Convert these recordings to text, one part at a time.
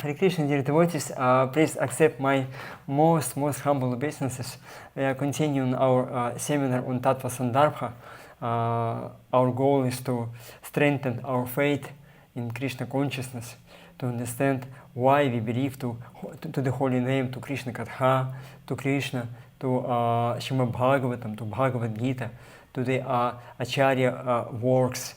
Hare Krishna, dear devotees, please accept my most humble obeisances. We are continuing our seminar on Tattva-sandarbha. Our goal is to strengthen our faith in Krishna consciousness, to understand why we believe to the holy name, to Krishna Katha, to Krishna, to Shrimad Bhagavatam, to Bhagavad Gita, to the Acharya works.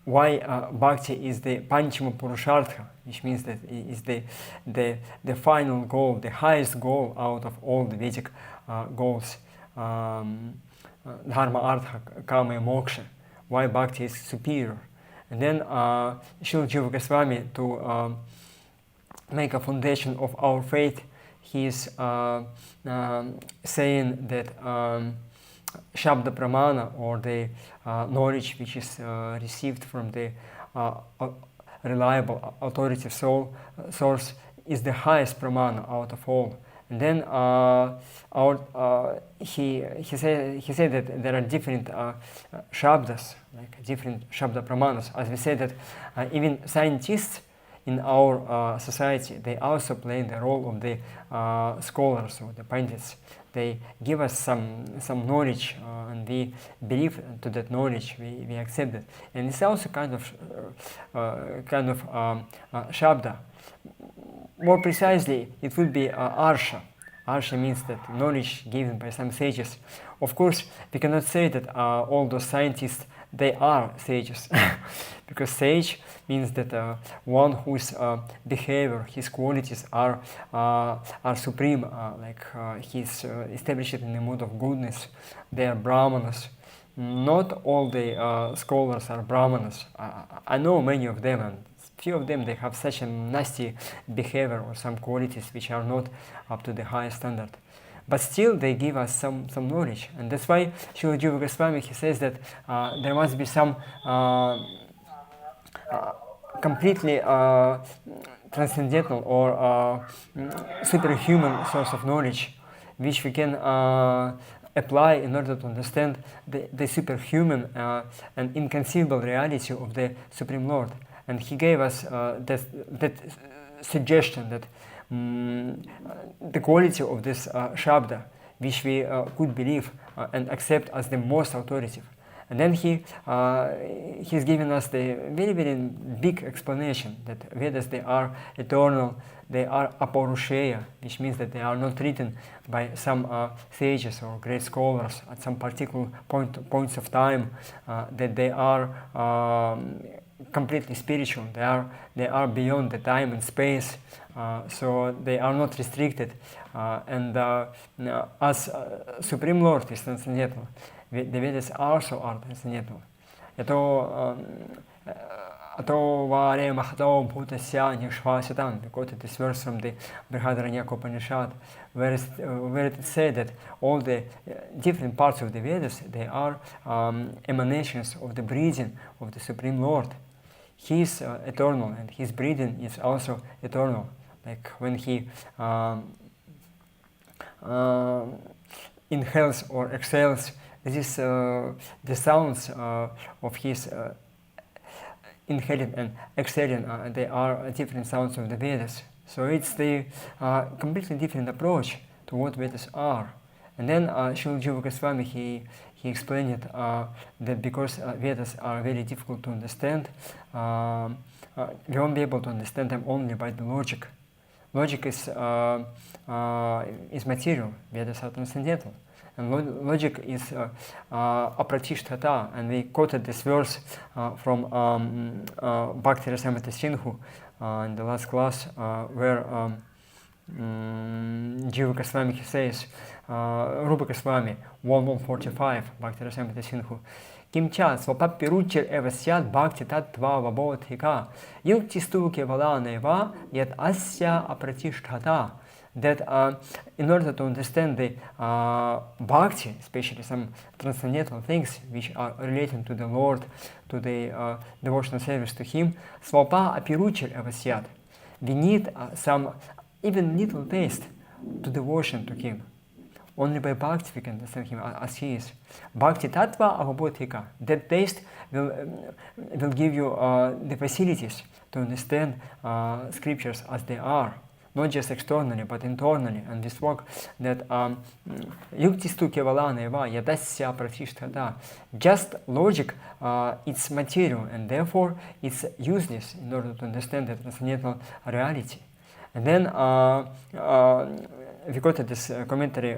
Why bhakti is the panchama purushartha, which means that it is the final goal, the highest goal out of all the Vedic goals, dharma, artha, kama, and moksha. Why bhakti is superior. And then Srila Jiva Goswami, to make a foundation of our faith, he is saying that Shabda Pramana, or the knowledge which is received from the reliable authoritative source, is the highest Pramana out of all. And then he said that there are different Shabdas, like different Shabda Pramanas. As we said that even scientists in our society, they also play the role of the scholars or the pandits. They give us some knowledge, and we believe to that knowledge. We accept it, and it's also kind of shabda. More precisely, it would be arsha. Arsha means that knowledge given by some sages. Of course, we cannot say that all those scientists, they are sages, because sage means that one whose behavior, his qualities are supreme, like he's established in the mode of goodness. They are brahmanas. Not all the scholars are brahmanas. I know many of them, and few of them, they have such a nasty behavior or some qualities which are not up to the highest standard. But still, they give us some knowledge, and that's why Srila Jiva Goswami, he says that there must be some completely transcendental or superhuman source of knowledge, which we can apply in order to understand the superhuman and inconceivable reality of the Supreme Lord. And he gave us that suggestion that the quality of this Shabda, which we could believe and accept as the most authoritative. And then he's given us the very, very big explanation that Vedas, they are eternal, they are apaurushaya, which means that they are not written by some sages or great scholars at some particular points of time, that they are completely spiritual. They are beyond the time and space, so they are not restricted. And as Supreme Lord is transcendental, the Vedas also are transcendental. Ato vare mahto bhutasya nishvasitam. We quoted this verse from the Brihadaranyaka Upanishad, where it said that all the different parts of the Vedas, they are emanations of the breathing of the Supreme Lord. He is eternal, and his breathing is also eternal. Like when he inhales or exhales, this is the sounds of his inhaling and exhaling. They are different sounds of the Vedas. So it's the completely different approach to what Vedas are. And then Srila Jiva Goswami, he explained it, that because Vedas are very difficult to understand, we won't be able to understand them only by the logic. Logic is material, Vedas are transcendental. And logic is apratishtata. And we quoted this verse from Bhakti Rasamrita Sindhu in the last class, where Jiva Goswami, he says, Rupa Goswami, 1:145, Bhakti Rasamrita Sindhu, Kimcha svapapiruchir evasyat bhakti tattva vabodhika yukti stuke valaneva yet asya apratishtata. That in order to understand the bhakti, especially some transcendental things which are relating to the Lord, to the devotional service to Him, svapa apiruchir evasyat, we need some even little taste to devotion to Him. Only by bhakti we can understand him as he is. Bhakti tattva avabodhika. That taste will give you the facilities to understand scriptures as they are, not just externally but internally. And this work that yuktistu kevalana eva yadasya pratishtata. Just logic, it's material and therefore it's useless in order to understand the transcendental reality. And then we got this commentary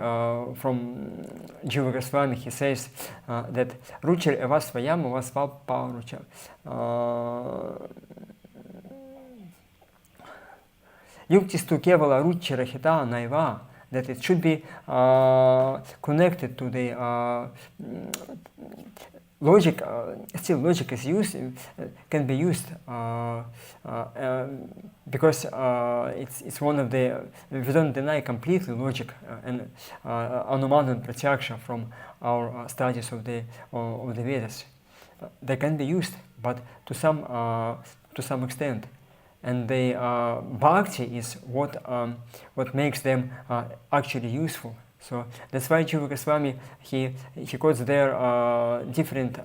from Jiva Goswami. He says that Ruchir evasvayam evasvalpa rucha. Yuktistu kevala ruchirahita naiva. That it should be connected to the logic. Still, logic is used, can be used because it's one of the. We don't deny completely logic and anumana and pratyaksha from our studies of the Vedas. They can be used, but to some extent. And the bhakti is what makes them actually useful. So that's why Jiva Goswami he quotes there different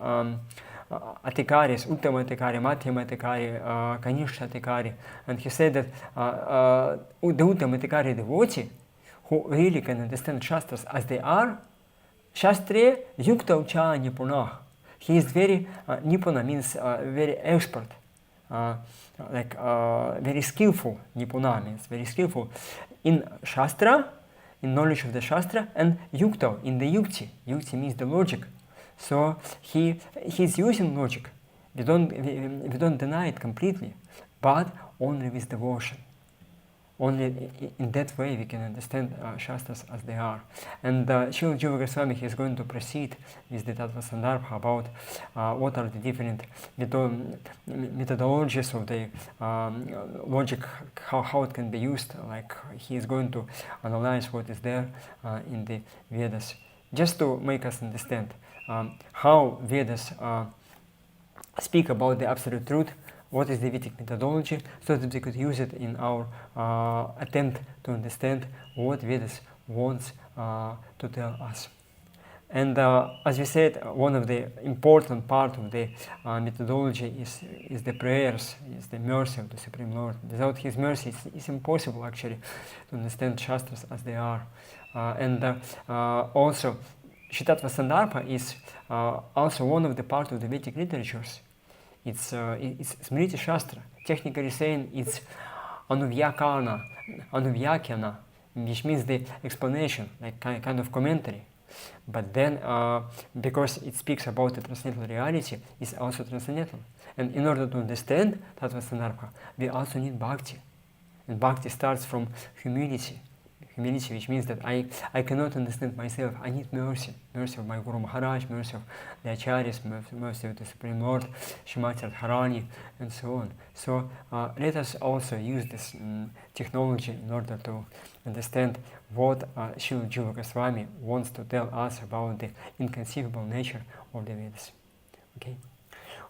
atikaris, uttama atikari, madhyama atikari, kanishta atikari, and he said that the uttama atikari devotee who really can understand shastras as they are, shastre yukta ucha nipunah. He is very nipuna means very expert. Very skillful. Nipuna means very skillful in Shastra, in knowledge of the Shastra, and Yukta, in the Yukti. Yukti means the logic. So he's using logic. We don't deny it completely, but only with devotion. Only in that way we can understand Shastras as they are. And Srila Jiva Goswami is going to proceed with the Tattva-sandarbha about what are the different methodologies of the logic, how it can be used. Like he is going to analyze what is there in the Vedas, just to make us understand how Vedas speak about the absolute truth. What is the Vedic methodology, so that we could use it in our attempt to understand what Vedas wants to tell us. And as we said, one of the important part of the methodology is the prayers, is the mercy of the Supreme Lord. Without His mercy, it's impossible actually to understand Shastras as they are. Also, Tattva-sandarbha is also one of the part of the Vedic literatures. It's Smriti Shastra. Technically saying, it's anuvyakhyana, which means the explanation, like kind of commentary. But then, because it speaks about the transcendental reality, it's also transcendental. And in order to understand Tattva-sandarbha, we also need bhakti. And bhakti starts from humility. Humility, which means that I cannot understand myself. I need mercy. Mercy of my Guru Maharaj, mercy of the Acharyas, mercy of the Supreme Lord, Srimati Radharani, and so on. So let us also use this technology in order to understand what Srila Jiva Goswami wants to tell us about the inconceivable nature of the Vedas. Okay?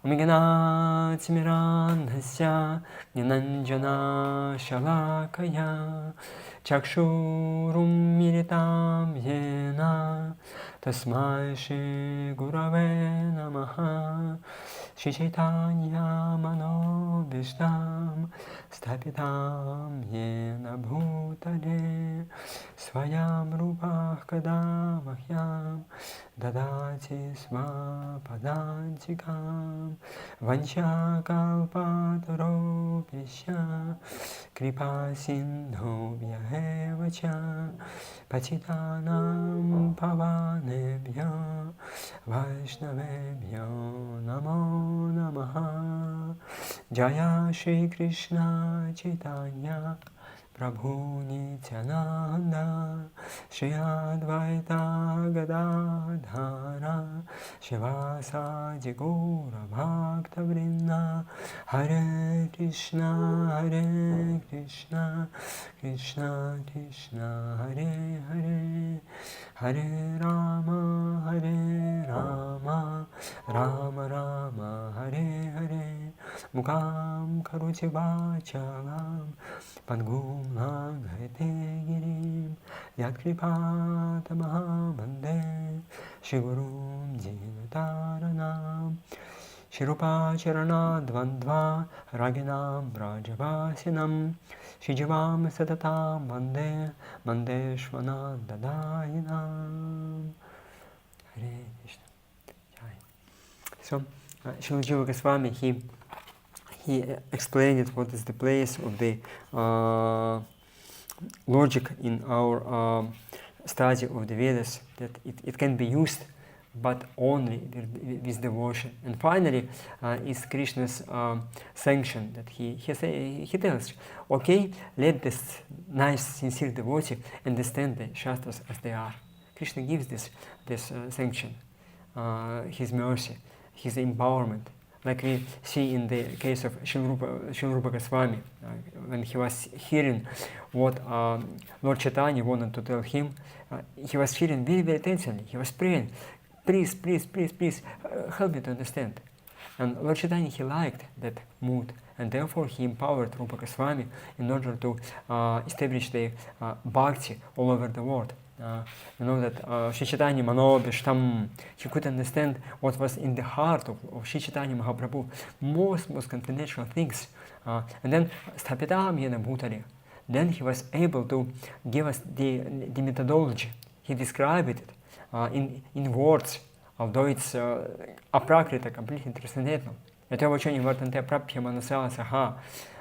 Omigana-timirandhasya Ninanjana Shalakaya Chakshurum Militam Yena Tasmai Shri Gurave Namaha Shri Chaitanya Manobishtam Stapitam Yena Bhutale Swayam Rupa Kadamahyam Dadati Sva Padantikam Vancha Kalpataropishya Kripa Sindhu Vyahevacha Patitanam Pavanebhya Vaishnavebhyo Namo Namaha Jaya Shri Krishna Chaitanya Prabhu Nityananda Shri Advaita Gadadhara Shivasadi Gaura Bhakta Vrinda Hare Krishna Krishna Krishna Hare Hare Hare Rama Rama Rama Hare Hare Mukam karoti vachalam Pangum laghete girim Yakripatamaha vande Shigurum jinataranam Shirupa charana dvandva Raginam rajavasinam Shijivam satatam vande Mandeshvana dadayinam. Hare Krishna. So, Srila Jiva Goswami, he explained what is the place of the logic in our study of the Vedas, that it can be used, but only with devotion. And finally, is Krishna's sanction that he tells, okay, let this nice, sincere devotee understand the Shastras as they are. Krishna gives this sanction, his mercy, his empowerment, like we see in the case of Srila Goswami, when he was hearing what Lord Chaitanya wanted to tell him, he was hearing very, very attentively. He was praying, please, help me to understand. And Lord Chaitanya, he liked that mood, and therefore he empowered Rupa Goswami in order to establish the bhakti all over the world. You know that Shri Chaitanya Manobishtam, he could understand what was in the heart of Shri Chaitanya Mahaprabhu, most confidential things. And then Sthapitam Yena Bhutari, then he was able to give us the methodology. He described it in words, although it's aprakrita, completely transcendental. Yatha vachani vartante prapya manasa saha.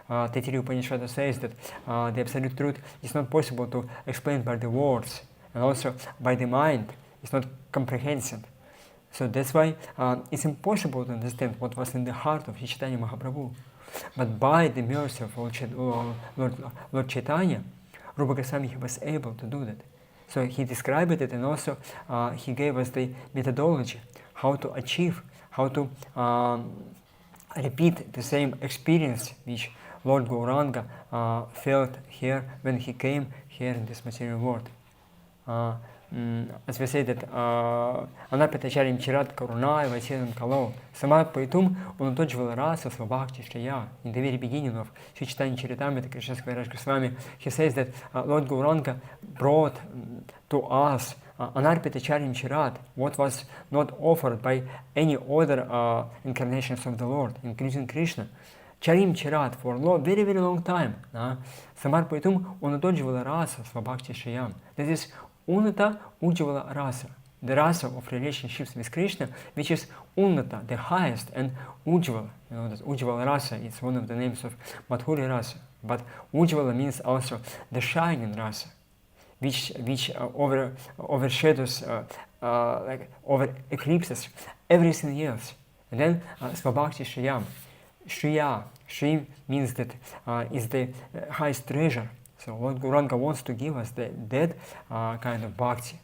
Taittiriya Upanishad says that the absolute truth is not possible to explain by the words, and also by the mind. It's not comprehensive. So that's why it's impossible to understand what was in the heart of Chaitanya Mahaprabhu. But by the mercy of Lord Chaitanya, Rupa Goswami was able to do that. So he described it, and also he gave us the methodology, how to achieve, how to repeat the same experience which Lord Gauranga felt here when he came here in this material world. As we say that Anapitacharya Chirat Karunaya Vasidam Kalo Sama Paitum Unutujvala Rasa Svabhakti Shriya. In the very beginning of Sri Chaitanya Charitamrita, Krishna Kaviraj Goswami, he says that Lord Gauranga brought to us Anarpitacharya Chirat, what was not offered by any other incarnations of the Lord, including Krishna. Charim Chirat for a very, very long time. Samarpaitum Unutujvala Rasa Svabhakti Shriyam. This is Unata Ujjvala Rasa, the rasa of relationships with Krishna, which is Unata, the highest, and Ujjvala. You know that Ujjvala Rasa is one of the names of Madhurya Rasa. But Ujjvala means also the shining rasa, which overshadows, over eclipses everything else. And then Svabhakti Shriyam. Shriya, Shri means that is the highest treasure. So Lord Gauranga wants to give us that kind of bhakti.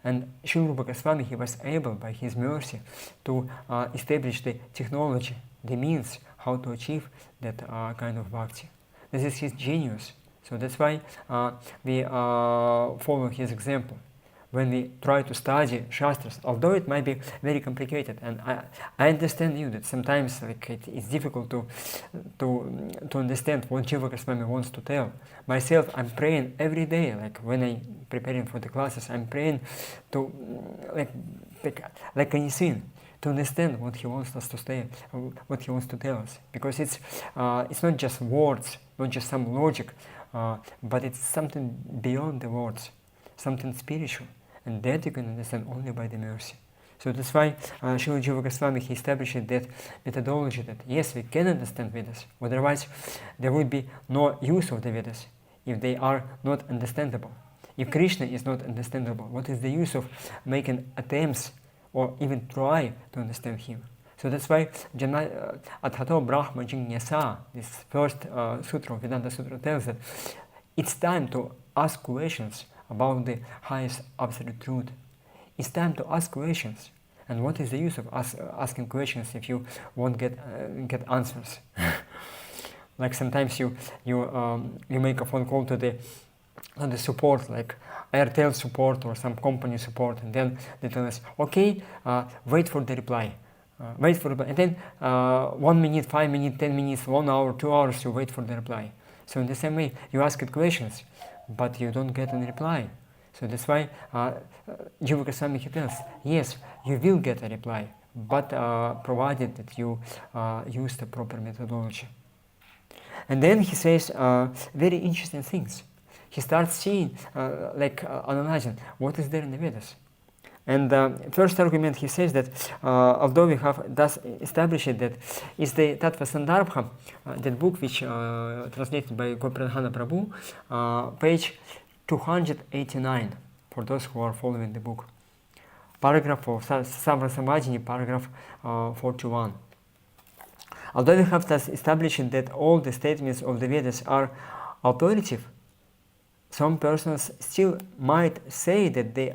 And Srila Rupa Goswami, he was able by his mercy to establish the technology, the means how to achieve that kind of bhakti. This is his genius. So that's why we follow his example when we try to study Shastras, although it might be very complicated. And I understand you that sometimes it's difficult to understand what Jiva Goswami wants to tell. Myself, I'm praying every day, like when I'm preparing for the classes, I'm praying to, like anything, to understand what he wants us to say, what he wants to tell us. Because it's not just words, not just some logic, but it's something beyond the words, something spiritual. And that you can understand only by the mercy. So that's why Srila Jiva Goswami, he established that methodology that yes, we can understand Vedas, otherwise there would be no use of the Vedas if they are not understandable. If Krishna is not understandable, what is the use of making attempts or even try to understand him? So that's why Athato Brahma Jignasa, this first sutra of Vedanta Sutra, tells that it's time to ask questions about the highest absolute truth. It's time to ask questions. And what is the use of asking questions if you won't get answers? Like sometimes you make a phone call to the support, like Airtel support or some company support, and then they tell us, okay, wait for the reply. Wait for reply, and then 1 minute, 5 minutes, 10 minutes, 1 hour, 2 hours you wait for the reply. So in the same way, you ask it questions, but you don't get any reply. So that's why Jiva Goswami tells, yes, you will get a reply, but provided that you use the proper methodology. And then he says very interesting things. He starts seeing, analyzing what is there in the Vedas. And first argument, he says that although we have thus established that is the Tattva-sandarbha, that book which translated by Gopradhana Prabhu, page 289, for those who are following the book. Paragraph for Sarvajna, paragraph 41. Although we have thus established that all the statements of the Vedas are authoritative, some persons still might say that the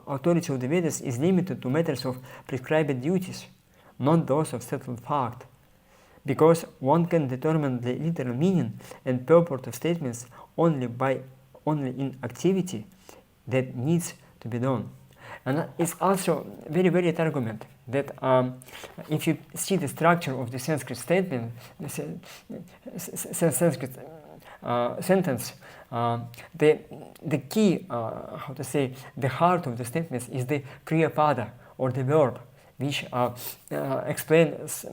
authority of the Vedas is limited to matters of prescribed duties, not those of settled fact, because one can determine the literal meaning and purport of statements only in activity that needs to be done. And it's also very valid argument that if you see the structure of the Sanskrit statement, Sanskrit sentence, the key, the heart of the statements is the kriya pada, or the verb, which explains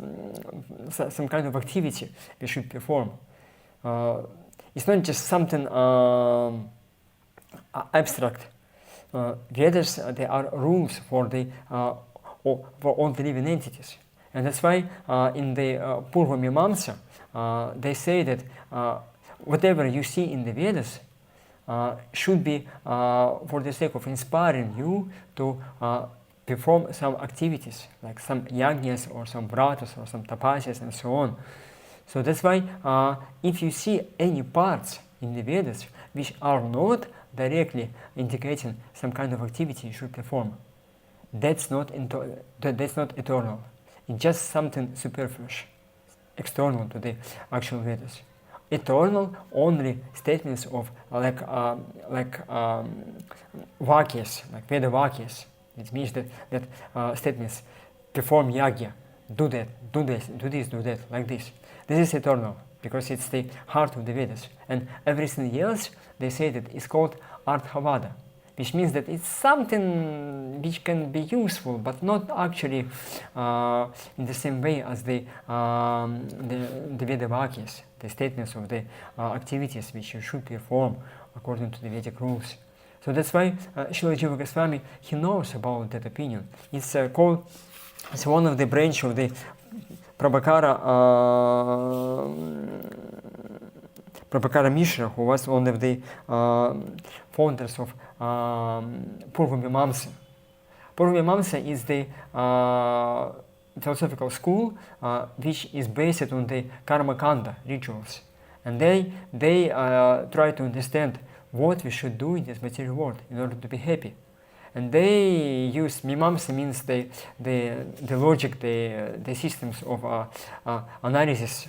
some kind of activity we should perform. It's not just something abstract. Vedas, there are rules for all the living entities, and that's why in the Purva Mimamsa they say that whatever you see in the Vedas should be for the sake of inspiring you to perform some activities, like some yajnas or some vratas or some tapasyas and so on. So that's why if you see any parts in the Vedas which are not directly indicating some kind of activity you should perform, that's not eternal. It's just something superfluous, external to the actual Vedas. Eternal only statements of vakyas, like Veda vakyas. It means that statements perform yagya, do that, do this, do this, do that, like this. This is eternal because it's the heart of the Vedas. And everything else, they say that it's called arthavada, which means that it's something which can be useful, but not actually in the same way as the Veda vakyas, the statements of the activities which you should perform according to the Vedic rules. So that's why Srila Jiva Goswami, he knows about that opinion. It's one of the branch of the Prabhakara Mishra, who was one of the founders of Purva Mimamsa. Purva Mimamsa is the philosophical school which is based on the karma kanda rituals, and they try to understand what we should do in this material world in order to be happy. And they use Mimamsa, means the logic, the systems of analysis.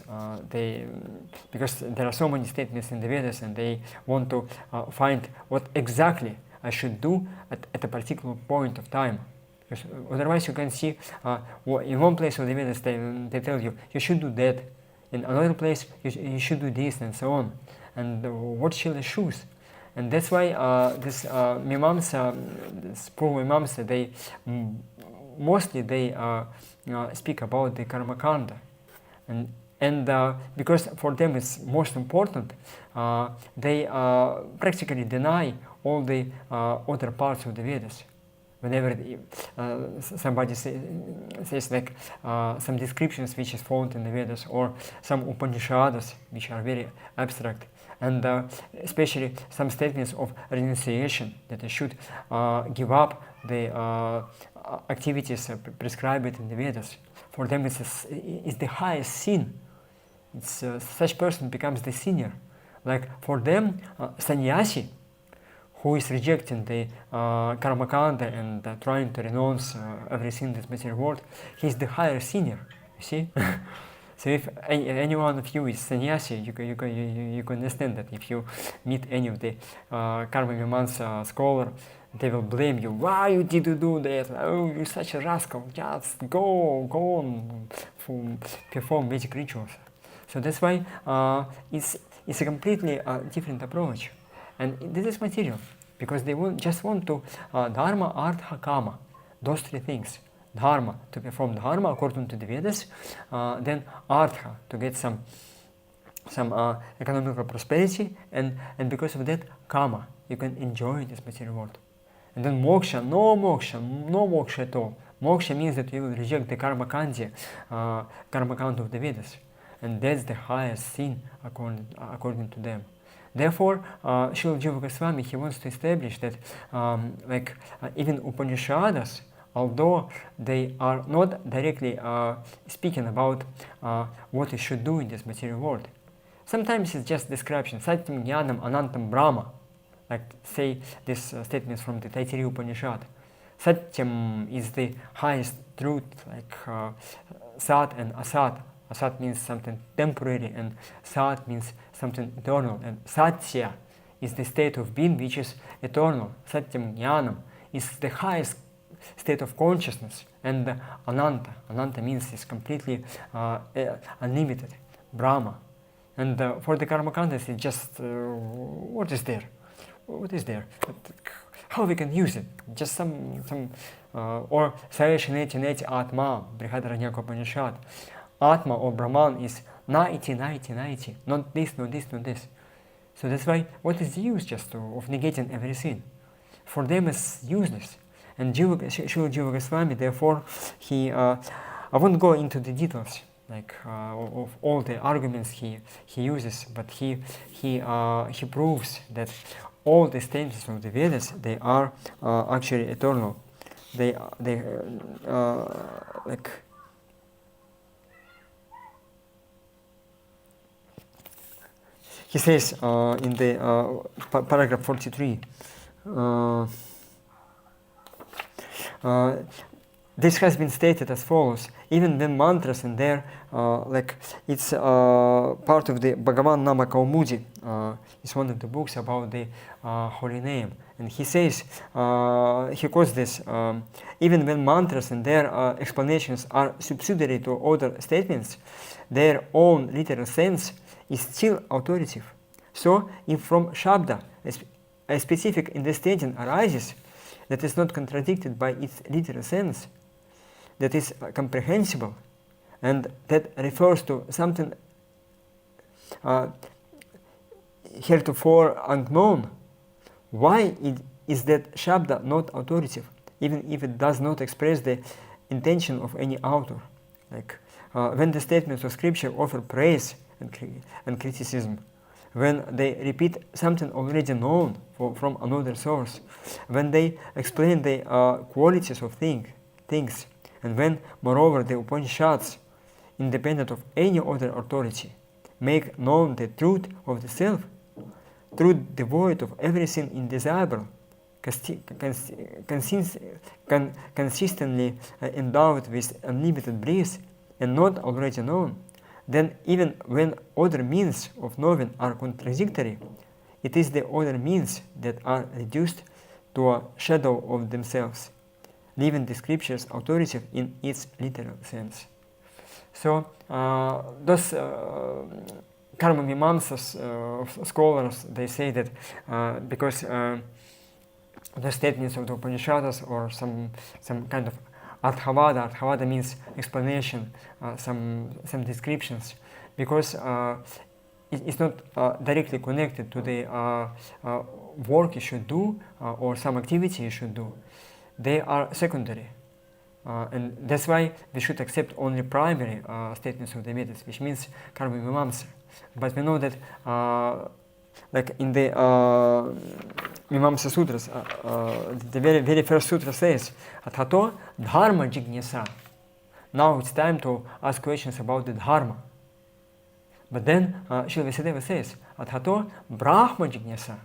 Because there are so many statements in the Vedas, and they want to find what exactly I should do at a particular point of time. Because otherwise, you can see in one place of the Vedas they tell you should do that, in another place you should do this, and so on. And what shall I choose? And that's why this Mimamsa, this Purva Mimamsa, they mostly speak about the karma kanda, and because for them it's most important, they practically deny all the other parts of the Vedas. Whenever somebody says like some descriptions which is found in the Vedas, or some Upanishads which are very abstract, and especially some statements of renunciation, that I should give up the activities prescribed in the Vedas. For them it's the highest sin. Such person becomes the sinner. Like for them, sannyasi, who is rejecting the karma kanda and trying to renounce everything in this material world, he is the higher sinner, you see. So if any one of you is sannyasi, you can understand that if you meet any of the karma mimamsa scholar, They will blame you. Why you did do that? Oh, you're such a rascal. Just go on, perform basic rituals. So that's why it's a completely different approach. And this is material, because they just want to dharma, artha, kama, those three things. Dharma, to perform dharma according to the Vedas, then artha, to get some economical prosperity, and because of that, kama, you can enjoy this material world. And then moksha, no moksha at all. Moksha means that you will reject the karma kandi, karma count of the Vedas. And that's the highest sin according to them. Therefore, Srila Jiva Goswami, he wants to establish that even Upanishads, although they are not directly speaking about what you should do in this material world, sometimes it's just description. Satyam Jnanam Anantam Brahma, like say this statements from the Taittiriya Upanishad. Satyam is the highest truth, like Sat and Asat. Asat means something temporary, and Sat means something eternal. And Satya is the state of being which is eternal. Satyam Jnanam is the highest state of consciousness. And Ananta, Ananta means is completely unlimited, Brahma. And for the Karmakandas, it's just what is there? What is there? How we can use it? Just some or Sarvajna Neti Atma, Brihadaranyaka Upanishad. Atma or Brahman is 90, not this, not this, not this. So that's why, what is the use just of negating everything? For them it's useless. And Srila Jiva Goswami, therefore, I won't go into the details of all the arguments he uses, but he proves that all the statements of the Vedas, they are actually eternal. He says in the paragraph 43, this has been stated as follows: even when mantras and their it's part of the Bhagavan Nama Kaumudi, it's one of the books about the holy name, and he says, he quotes this, even when mantras and their explanations are subsidiary to other statements, their own literal sense is still authoritative. So, if from Shabda a specific understanding arises that is not contradicted by its literal sense, that is comprehensible, and that refers to something heretofore unknown, why is that Shabda not authoritative, even if it does not express the intention of any author? When the statements of scripture offer praise and criticism, when they repeat something already known from another source, when they explain the qualities of things, and when, moreover, the Upanishads, independent of any other authority, make known the truth of the self, truth devoid of everything indesirable, consistently endowed with unlimited bliss, and not already known, then even when other means of knowing are contradictory, it is the other means that are reduced to a shadow of themselves, leaving the scriptures authoritative in its literal sense. So those karma mimamsas scholars, they say that because the statements of the Upanishads or some kind of Arthavada means explanation, some descriptions, because it's not directly connected to the work you should do or some activity you should do. They are secondary, and that's why we should accept only primary statements of the Vedas, which means karma mimamsa. But we know that in the Mimamsa Sutras, the very first sutra says, Athato dharma jignasa. Now it's time to ask questions about the dharma. But then Srila Vyasadeva says, Athato brahma jignasa.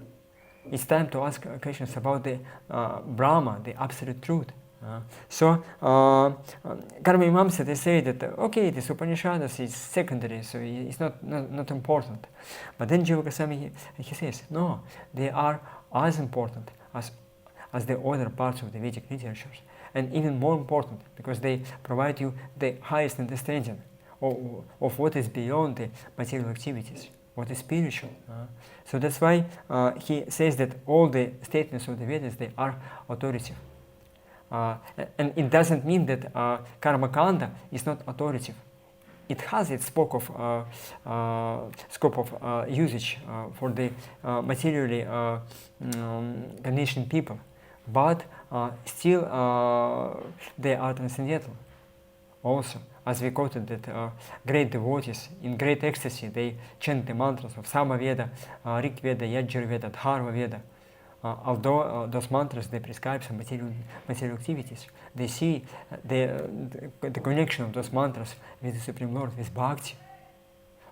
It's time to ask questions about the Brahma, the absolute truth. So Karma Mimamsa, they say that okay, this Upanishads is secondary, so it's not important. But then Jiva Goswami, he says, no, they are as important as as the other parts of the Vedic literatures. And even more important, because they provide you the highest understanding of what is beyond the material activities, what is spiritual. So that's why he says that all the statements of the Vedas, they are authoritative. And it doesn't mean that karma kanda is not authoritative. It has its scope of usage for the materially conditioned people, but still they are transcendental. Also, as we quoted that great devotees in great ecstasy, they chant the mantras of Samaveda, Rig Veda, Yajur Veda, Dharma Veda. Although those mantras, they prescribe some material activities, they see the connection of those mantras with the Supreme Lord, with Bhakti.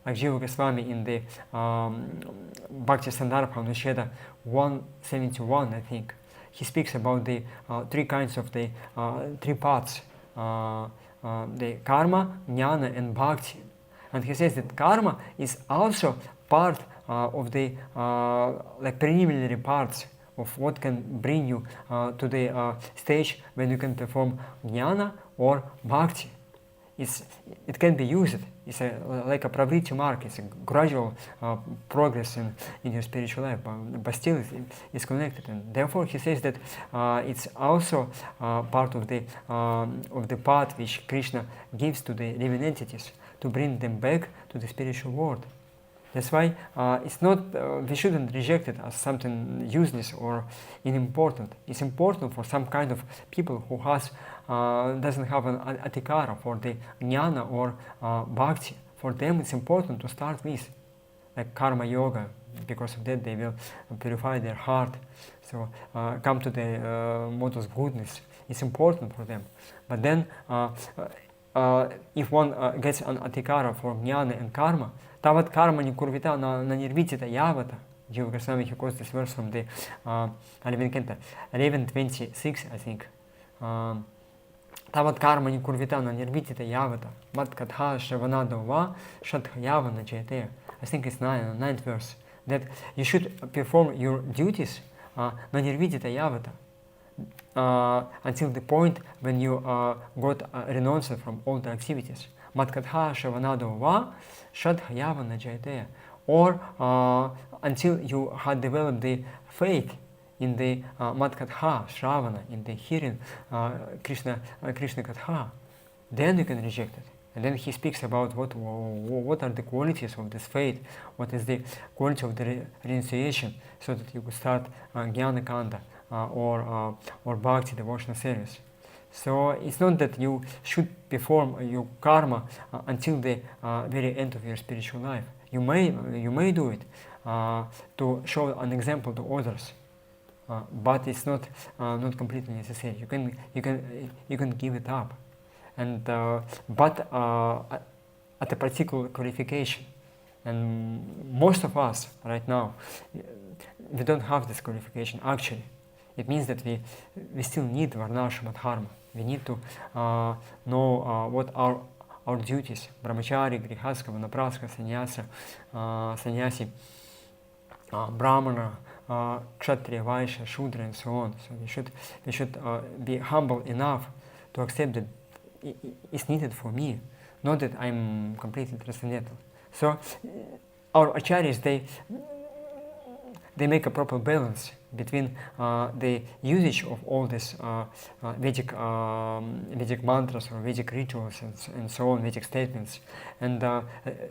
Like Jiva Goswami in the Tattva-sandarbha Anusheda 171, I think, he speaks about the three kinds of the three paths, the karma, jnana and bhakti. And he says that karma is also part of the like preliminary parts of what can bring you to the stage when you can perform jnana or bhakti. It can be used. It's like a pravritti mark. It's a gradual progress in your spiritual life, but still it's connected. And therefore, he says that it's also part of the path which Krishna gives to the living entities to bring them back to the spiritual world. That's why it's not. We shouldn't reject it as something useless or unimportant. It's important for some kind of people who doesn't have an atikara for the jnana or bhakti. For them, it's important to start with, like karma yoga. Because of that, they will purify their heart. So come to the mode of goodness. It's important for them. But then, if one gets an atikara for jnana and karma, tavat karma ni kurvita na nirvitita yavata. Jiva Goswami, he quotes this verse from the 11:26, I think. Tavat karma ni kurvita na nirvitita yavata. Mat katha shravanado va shadhayavana jayate. I think it's 9th verse. That you should perform your duties na nirvitita yavata. Until the point when you got renounced from all the activities. Matkatha shavanado va shadhayavana jayate. Or until you had developed the faith in the matkatha, shravana, in the hearing Krishna katha, then you can reject it. And then he speaks about what are the qualities of this faith, what is the quality of the renunciation, so that you could start jnana kanda or bhakti devotional service. So it's not that you should perform your karma until the very end of your spiritual life. You may do it to show an example to others, but it's not completely necessary. You can give it up, and but at a particular qualification. And most of us right now, we don't have this qualification actually. It means that we still need varnashram dharma. We need to know what are our duties: brahmachari, grihaska, vanapraska, sannyasi, brahmana, kshatriya, vaishya, shudra, and so on. So we should be humble enough to accept that it's needed for me, not that I'm completely transcendental. So our acharyas, they make a proper balance between the usage of all these Vedic mantras or Vedic rituals and so on, Vedic statements, and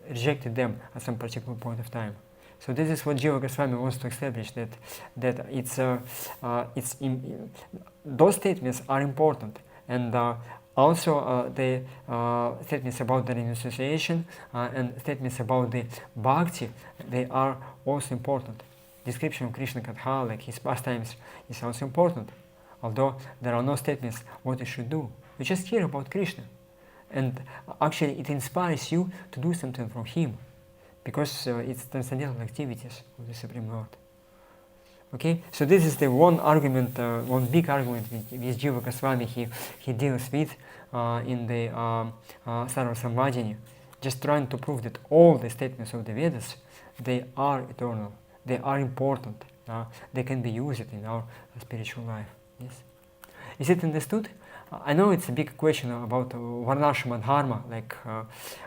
rejected them at some particular point of time. So this is what Jiva Goswami wants to establish, that those statements are important, and also the statements about the renunciation and statements about the bhakti, they are also important. Description of Krishna Katha, like his pastimes, is also important. Although there are no statements what you should do. You just hear about Krishna. And actually it inspires you to do something for him. Because it's transcendental activities of the Supreme Lord. Okay, so this is the one argument, one big argument with Jiva Goswami he deals with in the Sarvajna, just trying to prove that all the statements of the Vedas, they are eternal, they are important, they can be used in our spiritual life. Yes. Is it understood? I know it's a big question about Varnashama Dharma, like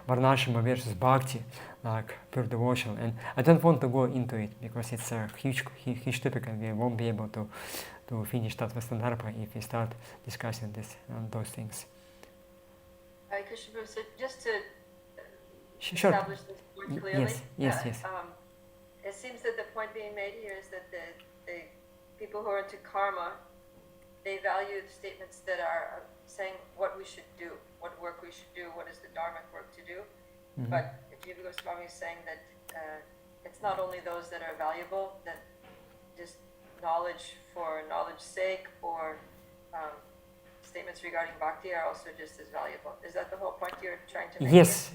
Varnashama versus Bhakti, like pure devotion, and I don't want to go into it because it's a huge topic and we won't be able to finish Tattva-sandarbha if we start discussing those things. Krishna, so just to establish this point clearly, yes. It seems that the point being made here is that the people who are into karma, they value the statements that are saying what we should do, what work we should do, what is the dharmic work to do. Mm-hmm. But Jiva Goswami is saying that it's not only those that are valuable, that just knowledge for knowledge's sake or statements regarding bhakti are also just as valuable. Is that the whole point you're trying to make? Yes.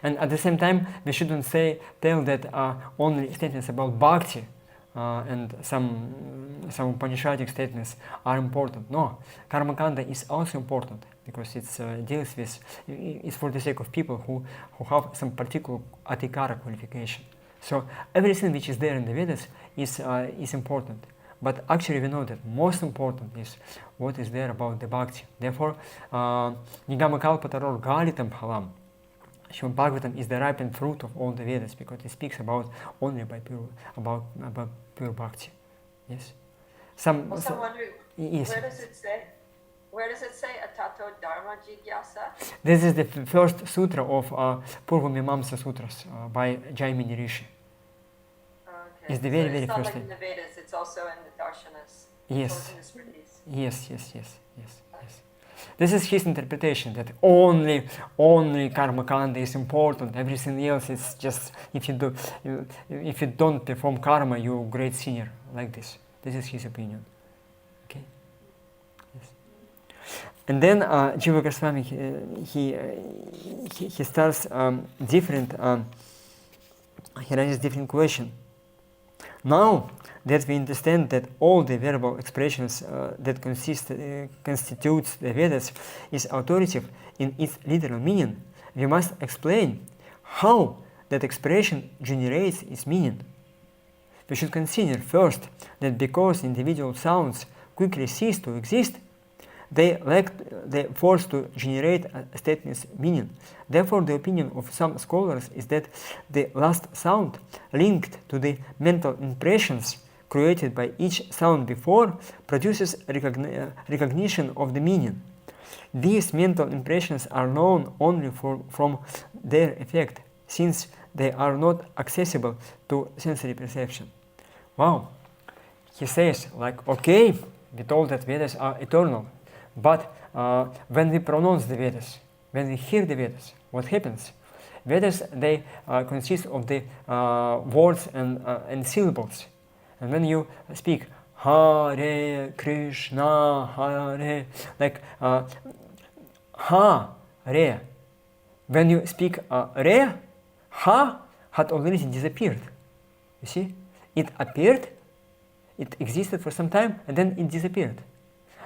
And at the same time, we shouldn't tell that only statements about bhakti and some Upanishadic statements are important. No, Karma Kanda is also important because it's deals with, it's for the sake of people who have some particular Adhikara qualification. So everything which is there in the Vedas is important. But actually we know that most important is what is there about the bhakti. Therefore, Nigama Kalpataror Galitam Phalam, Srimad Bhagavatam is the ripened fruit of all the Vedas because it speaks about only about pure bhakti. Yes. I'm wondering, yes. Where does it say Atato Dharma Jigyasa? This is the first sutra of Purva Mimamsa Sutras by Jaimini Rishi. Okay. It's the very it's not first like in the Vedas, it's also in the Darshanas. Yes. In the Smritis. Yes. This is his interpretation that only Karma Kanda is important. Everything else is just if you don't perform karma, you're a great sinner. Like this. This is his opinion. Okay. Yes. And then Jiva Goswami he starts different. He raises different question. Now that we understand that all the verbal expressions that constitutes the Vedas is authoritative in its literal meaning, we must explain how that expression generates its meaning. We should consider first that because individual sounds quickly cease to exist, they lack the force to generate a statement's meaning. Therefore, the opinion of some scholars is that the last sound, linked to the mental impressions created by each sound before, produces recognition of the meaning. These mental impressions are known only from their effect, since they are not accessible to sensory perception. Wow! He says, like, okay, we told that Vedas are eternal, but when we pronounce the Vedas, when we hear the Vedas, what happens? Vedas, they consist of the words and syllables. And when you speak Hare Krishna, Hare, like Ha, Re. When you speak Re, Ha had already disappeared. You see? It appeared, it existed for some time, and then it disappeared.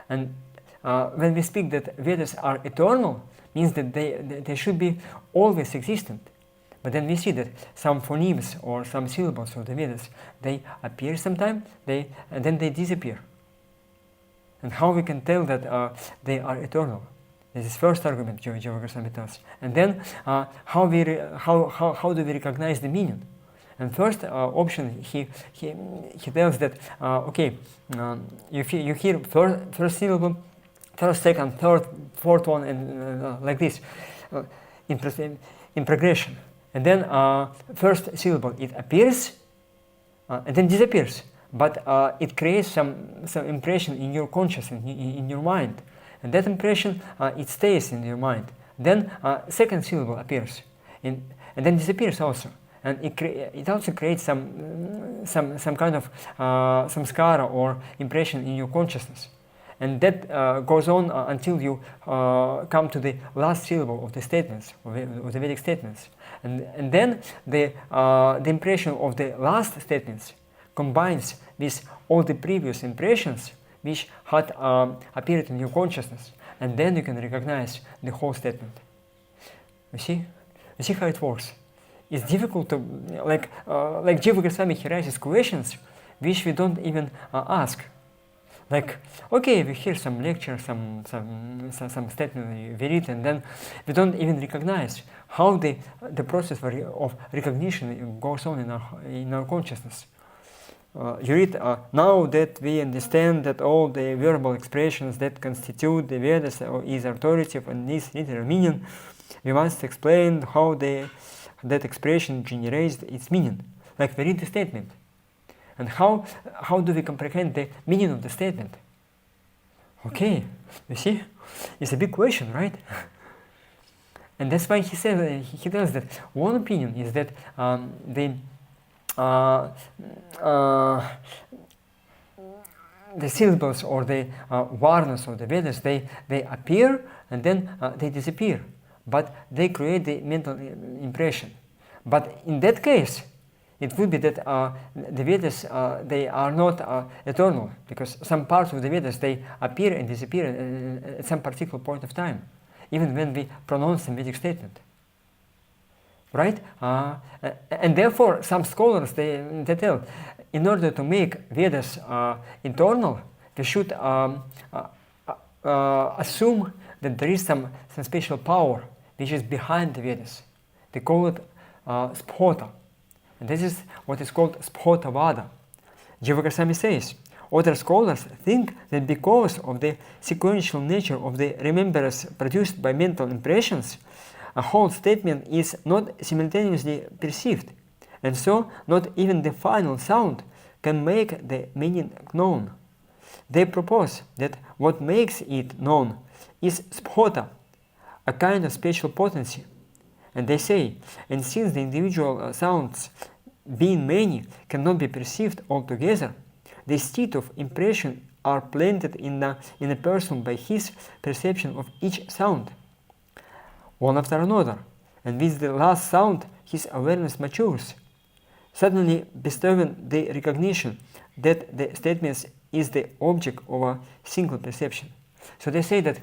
And when we speak that Vedas are eternal, means that they should be always existent. But then we see that some phonemes or some syllables of the Vedas, they appear sometime, and then they disappear. And how we can tell that they are eternal? This is first argument Jiva Goswami tells. And then how do we recognize the meaning? And first option he tells that okay, you hear first syllable, first, second, third, fourth one, and like this in progression. And then first syllable, it appears and then disappears, but it creates some impression in your consciousness, in your mind, and that impression it stays in your mind. Then second syllable appears, and then disappears also, and it also creates some kind of some skara or impression in your consciousness. And that goes on until you come to the last syllable of the statements, of the Vedic statements. And then the impression of the last statements combines with all the previous impressions which had appeared in your consciousness. And then you can recognize the whole statement. You see how it works? It's difficult to, like Jiva Goswami, he raises questions which we don't even ask. Like, okay, we hear some lecture, some statement we read, and then we don't even recognize how the process of recognition goes on in our consciousness. You read, now that we understand that all the verbal expressions that constitute the Vedas is authoritative and this literal meaning, we must explain how that expression generates its meaning. Like we read the statement. And how do we comprehend the meaning of the statement? Okay, you see, it's a big question, right? And that's why he says, he tells that one opinion is that the syllables or the varnas of the Vedas, they appear and then they disappear, but they create the mental impression. But in that case, it would be that the Vedas, they are not eternal, because some parts of the Vedas, they appear and disappear at some particular point of time, even when we pronounce the Vedic statement. Right? And therefore, some scholars, they tell, in order to make Vedas eternal, we should assume that there is some special power which is behind the Vedas. They call it Spota. And this is what is called Spotavada. Jiva Goswami says, other scholars think that because of the sequential nature of the remembrance produced by mental impressions, a whole statement is not simultaneously perceived, and so not even the final sound can make the meaning known. They propose that what makes it known is spota, a kind of special potency. And they say, and since the individual sounds, being many, cannot be perceived altogether, the state of impression are planted in a person by his perception of each sound, one after another, and with the last sound his awareness matures, suddenly bestowing the recognition that the statement is the object of a single perception. So they say that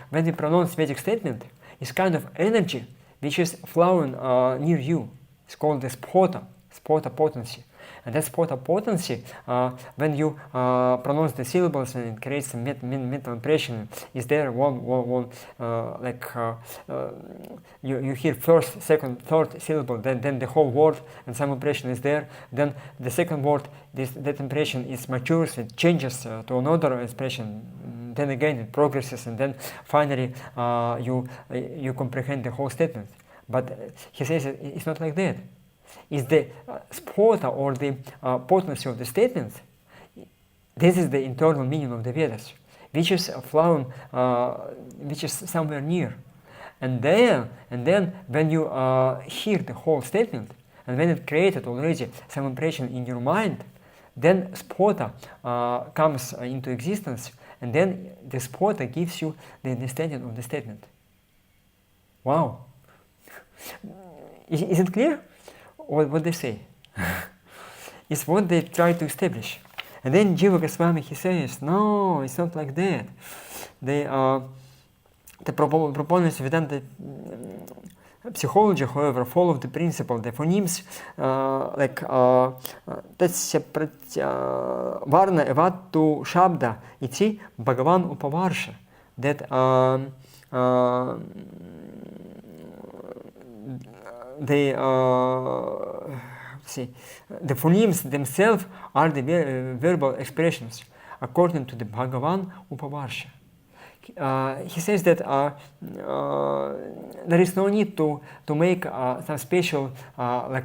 when we pronounce Vedic statement, it's kind of energy which is flowing near you. It's called the spota potency. And that spota potency, when you pronounce the syllables and it creates a mental impression, is there you hear first, second, third syllable, then the whole word, and some impression is there. Then the second word, that impression is matures, it changes to another expression. Then again it progresses, and then finally you comprehend the whole statement. But he says it's not like that. Is the spota or the potency of the statement. This is the internal meaning of the Vedas, which is flowing, which is somewhere near. And then when you hear the whole statement, and when it created already some impression in your mind, then spota comes into existence, and then the spota gives you the understanding of the statement. Wow! Is it clear? What they say? It's what they try to establish. And then Jiva Goswami, he says, no, it's not like that. The proponents of Vedanta psychology, however, follow the principle, the phonemes, varna evatu shabda iti Bhagavan upavarsha, that the phonemes themselves are the verbal expressions according to the Bhagavan Upavarsha. He says that there is no need to make some special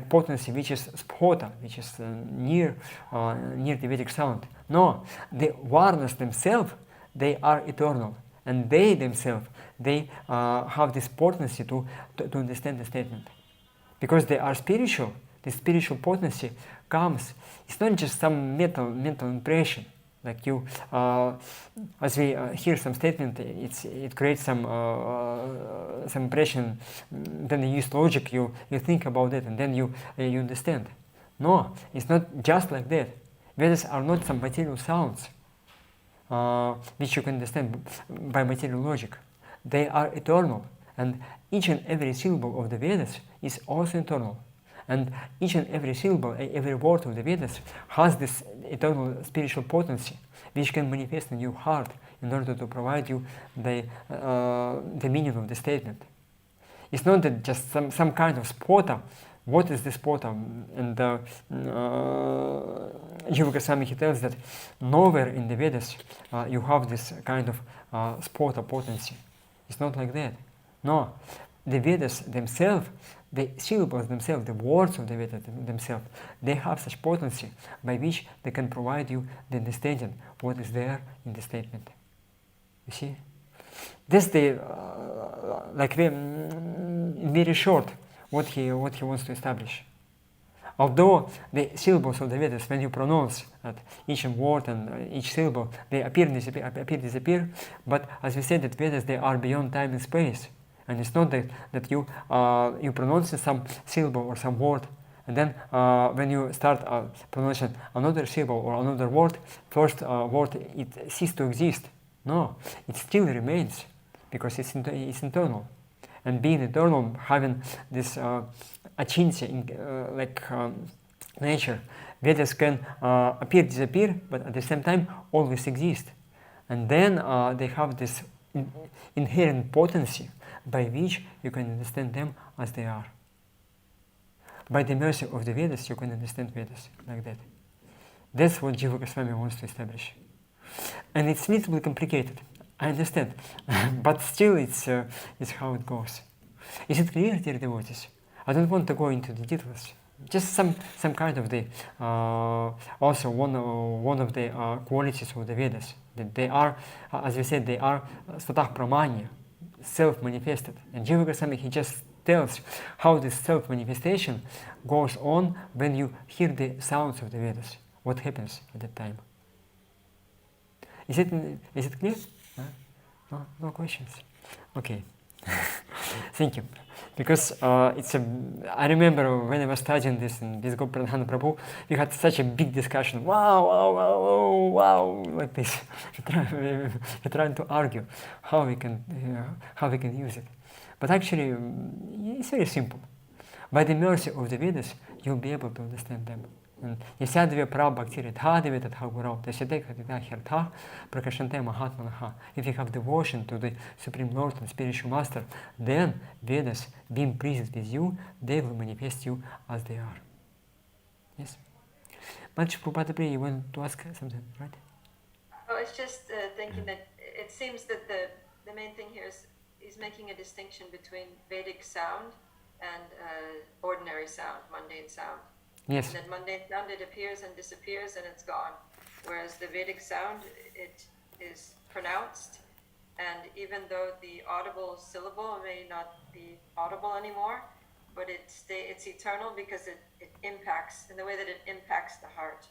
potency which is spota, which is near the Vedic sound. No, the varnas themselves, they are eternal, and they themselves, they have this potency to understand the statement. Because they are spiritual, the spiritual potency comes. It's not just some mental impression. Like you, as we hear some statement, it creates some impression. Then you use logic. You think about it, and then you understand. No, it's not just like that. Vedas are not some material sounds, which you can understand by material logic. They are eternal. And each and every syllable of the Vedas is also eternal. And each and every syllable, every word of the Vedas has this eternal spiritual potency, which can manifest in your heart in order to provide you the meaning of the statement. It's not that just some kind of spota. What is the spota? And Jiva Goswami, he tells that nowhere in the Vedas you have this kind of spota potency. It's not like that. No, the Vedas themselves, the syllables themselves, the words of the Vedas themselves, they have such potency by which they can provide you the understanding what is there in the statement. You see? This the very short what he wants to establish. Although the syllables of the Vedas, when you pronounce each word and each syllable, they appear and disappear, but as we said, that Vedas, they are beyond time and space. And it's not that you pronounce some syllable or some word, and then when you start pronouncing another syllable or another word, first word, it ceases to exist. No, it still remains, because it's internal. And being eternal, having this achintya, nature, Vedas can appear, disappear, but at the same time always exist. And then they have this inherent potency by which you can understand them as they are. By the mercy of the Vedas, you can understand Vedas like that. That's what Jiva Goswami wants to establish. And it's a little bit complicated, I understand, but still it's how it goes. Is it clear, dear devotees? I don't want to go into the details. Just some kind of the also one of the qualities of the Vedas, that they are, as we said, they are svatah pramanya, self-manifested. And Jiva Goswami, he just tells how this self-manifestation goes on when you hear the sounds of the Vedas. What happens at that time? Is it clear? No questions? Okay. Thank you. Because I remember when I was studying this in this Gopradhana Prabhu, we had such a big discussion. Wow, like this. We're trying to argue how we can use it. But actually, it's very simple. By the mercy of the Vedas, you'll be able to understand them. Yasyadvya prabhaktiri dhadivya tadha gurau tasyadekha tidahirtha prakashante mahatmanaha. If you have devotion to the Supreme Lord and Spiritual Master, then Vedas, being present with you, they will manifest you as they are. Yes? Madhya Prabhupada Priya, you want to ask something, right? Oh, it's just thinking that it seems that the main thing here is he's making a distinction between Vedic sound and ordinary sound, mundane sound. Yes. And that mundane sound, it appears and disappears and it's gone. Whereas the Vedic sound, it is pronounced, and even though the audible syllable may not be audible anymore, but it's eternal because it impacts, in the way that it impacts the heart.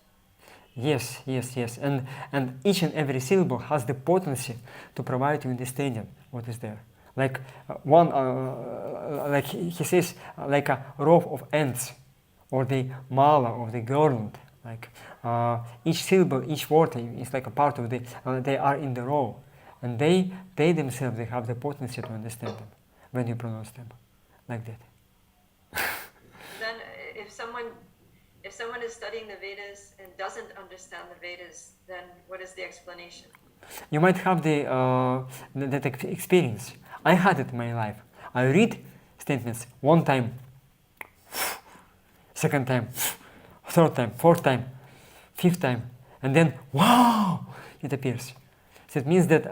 Yes. And each and every syllable has the potency to provide you understanding what is there. Like like he says, like a row of ants, or the mala of the garland. Like each syllable, each word is like a part of the. They are in the row, and they themselves, they have the potency to understand them when you pronounce them, like that. Then, if someone is studying the Vedas and doesn't understand the Vedas, then what is the explanation? You might have that experience. I had it in my life. I read statements one time, second time, third time, fourth time, fifth time, and then, wow, it appears. So it means that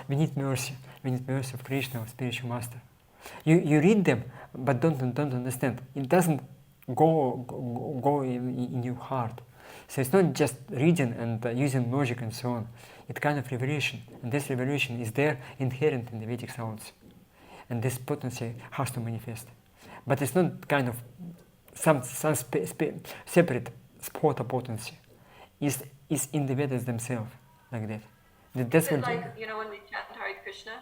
we need mercy. We need mercy of Krishna, of Spiritual Master. You read them, but don't understand. It doesn't go in your heart. So it's not just reading and using logic and so on. It's kind of revelation, and this revelation is there inherent in the Vedic sounds, and this potency has to manifest. But it's not kind of some separate spot of potency. Is in the Vedas themselves, like that. That's what like, when we chant Hare Krishna,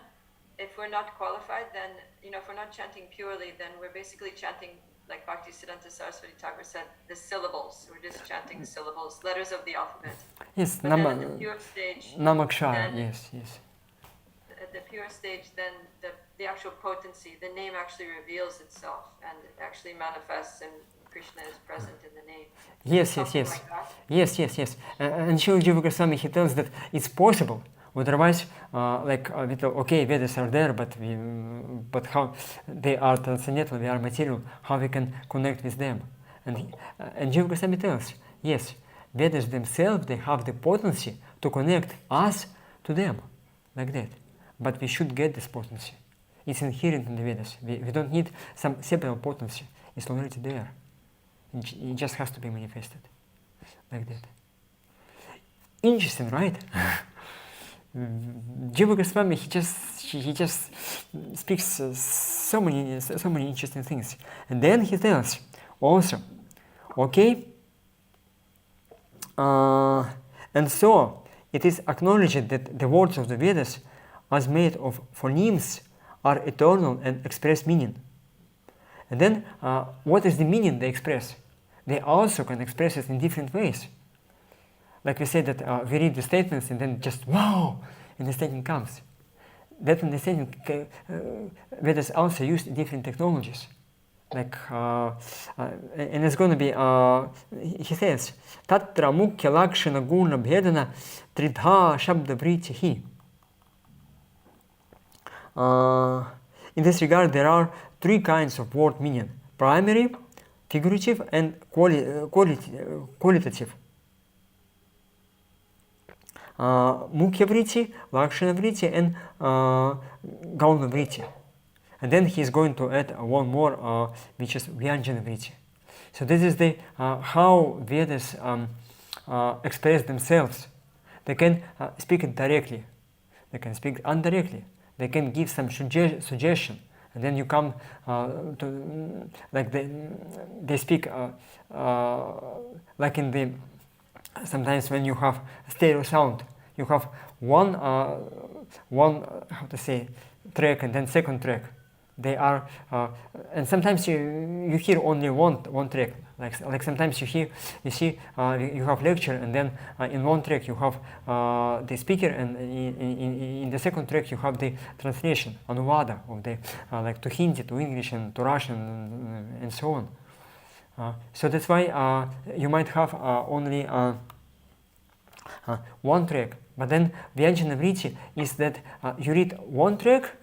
if we're not qualified, then, if we're not chanting purely, then we're basically chanting, like Bhaktisiddhanta Saraswati Thakur said, the syllables. We're just chanting syllables, letters of the alphabet. Yes, but then at the pure stage, Namakshara, yes. At the pure stage, then the actual potency, the name actually reveals itself, and it actually manifests Krishna is present in the name. Yes. Something like that. Yes. And Srila Jiva Goswami, he tells that it's possible. Otherwise, we tell, okay, Vedas are there, but how they are transcendental, we are material, how we can connect with them. And Jiva Goswami tells, yes, Vedas themselves, they have the potency to connect us to them, like that. But we should get this potency. It's inherent in the Vedas. We don't need some separate potency. It's already there. It just has to be manifested, like that. Interesting, right? Jiva Goswami, he just speaks so many interesting things. And then he tells also, okay, and so it is acknowledged that the words of the Vedas, as made of phonemes, are eternal and express meaning. And then what is the meaning they express? They also can express it in different ways. Like we say that we read the statements and then just wow, and the statement comes. That understanding Vedas also use different technologies. Like, and it's going to be, he says, Tatra mukhya lakshana guna bhedana tridha shabda vriti hi. In this regard, there are three kinds of word meaning: primary, figurative, and qualitative. Mukhya vriti, lakshana vriti, and gauna vriti. And then he is going to add one more, which is vyanjana vriti. So this is the how Vedas express themselves. They can speak it directly. They can speak indirectly. They can give some suggestion, and then you come to like they speak like in the sometimes when you have stereo sound, you have one how to say track and then second track. They are and sometimes you hear only one track. Like sometimes you have lecture and then in one track you have the speaker and in the second track you have the translation anuvada of the like to Hindi, to English, and to Russian and so on. So that's why you might have only one track. But then Vyanjana Vriti is that you read one track,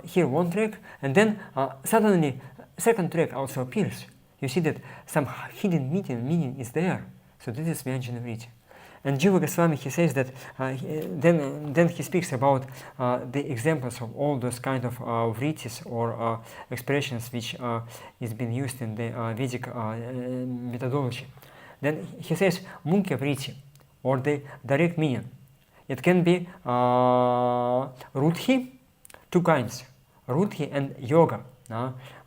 here one track, and then suddenly second track also appears. You see that some hidden meaning is there. So this is Vyanjana Vriti. And Jiva Goswami, he says that then he speaks about the examples of all those kind of vritis or expressions which is being used in the Vedic methodology. Then he says mukhya vriti, or the direct meaning. It can be rudhi, two kinds, rudhi and yoga.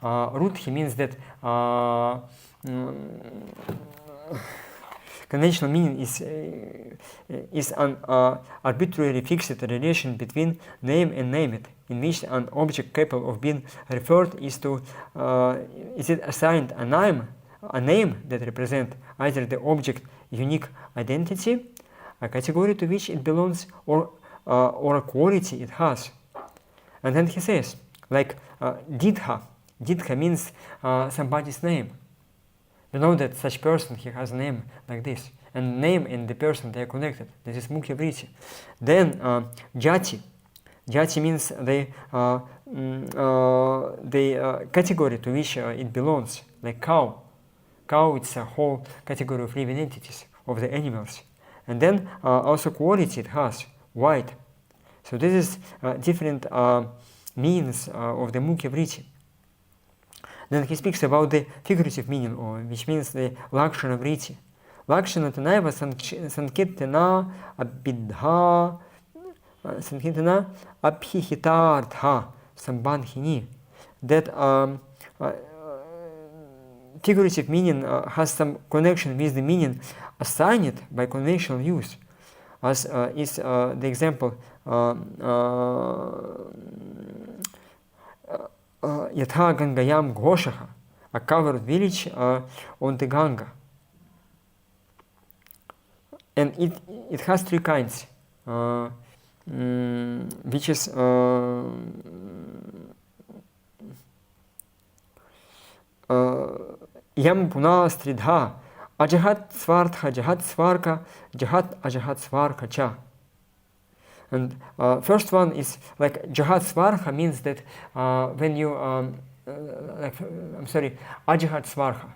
Rudhi means that conventional meaning is an arbitrarily fixed relation between name and named, in which an object capable of being referred is it assigned a name that represents either the object unique identity, a category to which it belongs, or a quality it has. And then he says, like didha. Didha means somebody's name. You know that such person, he has a name like this. And name and the person, they are connected. This is mukhya vriti. Then jati. Jati means the category to which it belongs, like cow. Cow, it's a whole category of living entities, of the animals. And then also quality it has, white. So this is different meanings of the mukhya vriti. Then he speaks about the figurative meaning, which means the lakshana vriti. Lakshana tanaiva sankirtana abhidha sankirtana abhihitartha sambandhini. That figurative meaning has some connection with the meaning assigned by conventional use, as is the example Yatha Gangayam Ghoshaha, a covered village on the Ganga. And it has three kinds, which is Yam puna stridha. Ajahat svartha jahat svarka jahat ajahat svarka cha. And first one is like jahat svarha means that when you ajahat svarha.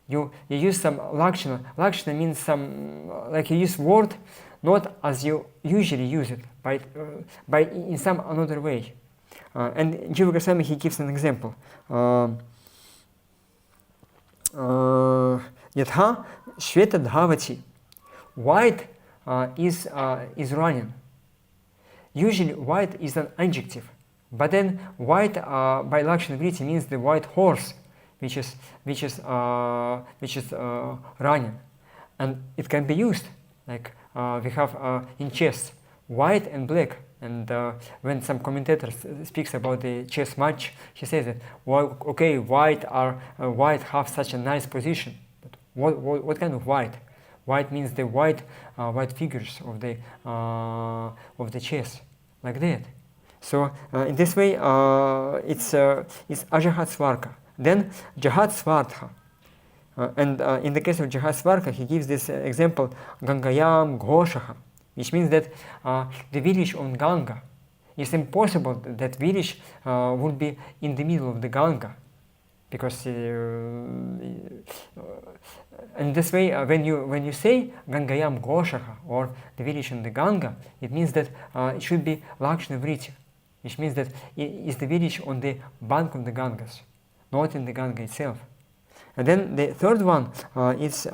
You use some lakshana. Lakshana means some like you use word not as you usually use it, by in some another way. And Jiva Goswami, he gives an example. Yatha shveta dhavati. White is running. Usually white is an adjective, but then white by Lakshana Vriti means the white horse, which is running, and it can be used like we have in chess, white and black. And when some commentator speaks about the chess match, he says that, well, okay, white have such a nice position, but what kind of white? White means the white figures of the chess, like that. So in this way, it's ajahat svarka. Then jahat svartha. And in the case of jahat svarka, he gives this example, Gangayam Ghoshaha, which means that the village on Ganga, it's impossible that village would be in the middle of the Ganga, because in this way, when you say Gangayam Ghoshaha, or the village on the Ganga, it means that it should be Lakshana Vriti, which means that it is the village on the bank of the Gangas, not in the Ganga itself. And then the third one is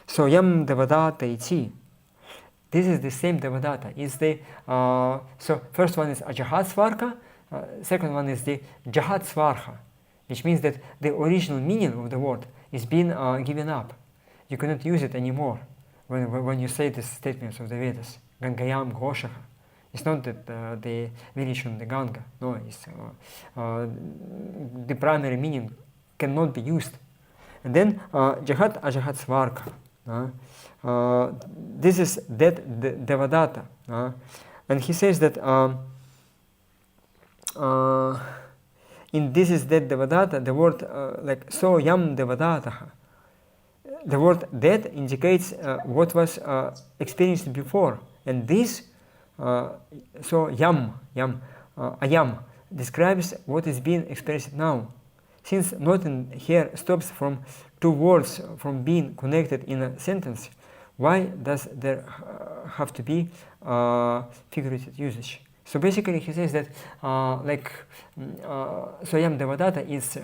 Soyam Devadata iti. This is the same Devadata. Is the so first one is Ajahat Svarka, second one is the Jahat Svarha, which means that the original meaning of the word is being given up. You cannot use it anymore when you say the statements of the Vedas. Gangayam Ghoshaha. It's not that the village on the Ganga. No, it's the primary meaning cannot be used. And then Jahat Ajahat Svarka. This is that Devadatta. And he says that in this is that Devadatta, the word like so yam Devadatta. The word that indicates what was experienced before. And this so yam ayam describes what is being expressed now. Since nothing here stops from two words from being connected in a sentence, why does there have to be figurative usage? So basically he says that Soyam Devadatta is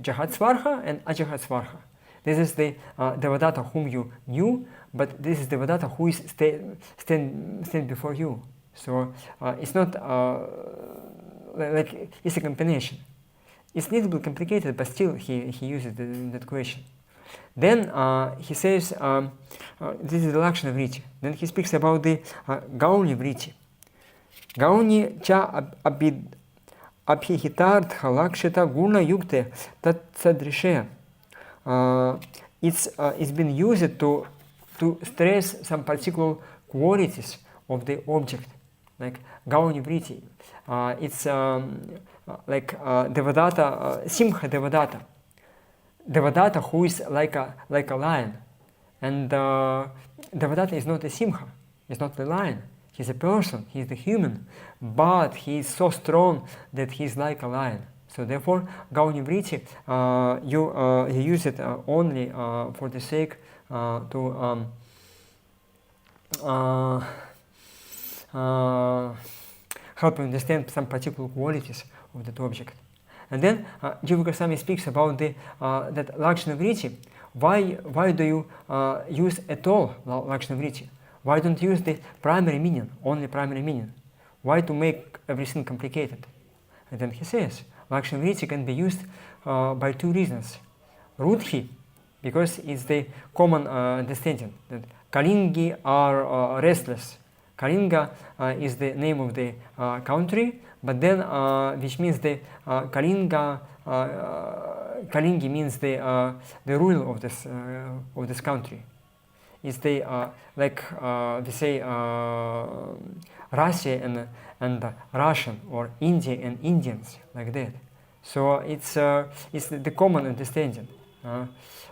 Jahat Svarha and Ajahat Svarha. This is the Devadatta whom you knew, but this is Devadatta who is stand before you. So it's not like it's a combination. It's a little bit complicated, but still he uses it in that question. Then he says this is the Lakshana Vriti. Then he speaks about the Gauni Vriti. Gauni cha abhihitartha lakshita guna yukte tat-sadrishe. It's been used to stress some particular qualities of the object, like Gauni Vriti. It's like Devadatta, Simha Devadatta. Devadatta who is like a lion. And Devadatta is not a Simha, he's not a lion. He's a person, he's the human, but he is so strong that he's like a lion. So therefore, Gauni Vriti, you use it only for the sake to help you understand some particular qualities of that object. And then Jiva Goswami speaks about the that Lakshana Vriti. Why do you use at all Lakshana Vriti? Why don't you use the primary meaning, only primary meaning? Why to make everything complicated? And then he says, Lakshana Vriti can be used by two reasons. Rudhi, because it's the common understanding that Kalingi are restless. Kalinga is the name of the country, but then which means the Kalingi means the ruler of this country. It's the like we say Russia and Russian, or India and Indians, like that. So it's the common understanding,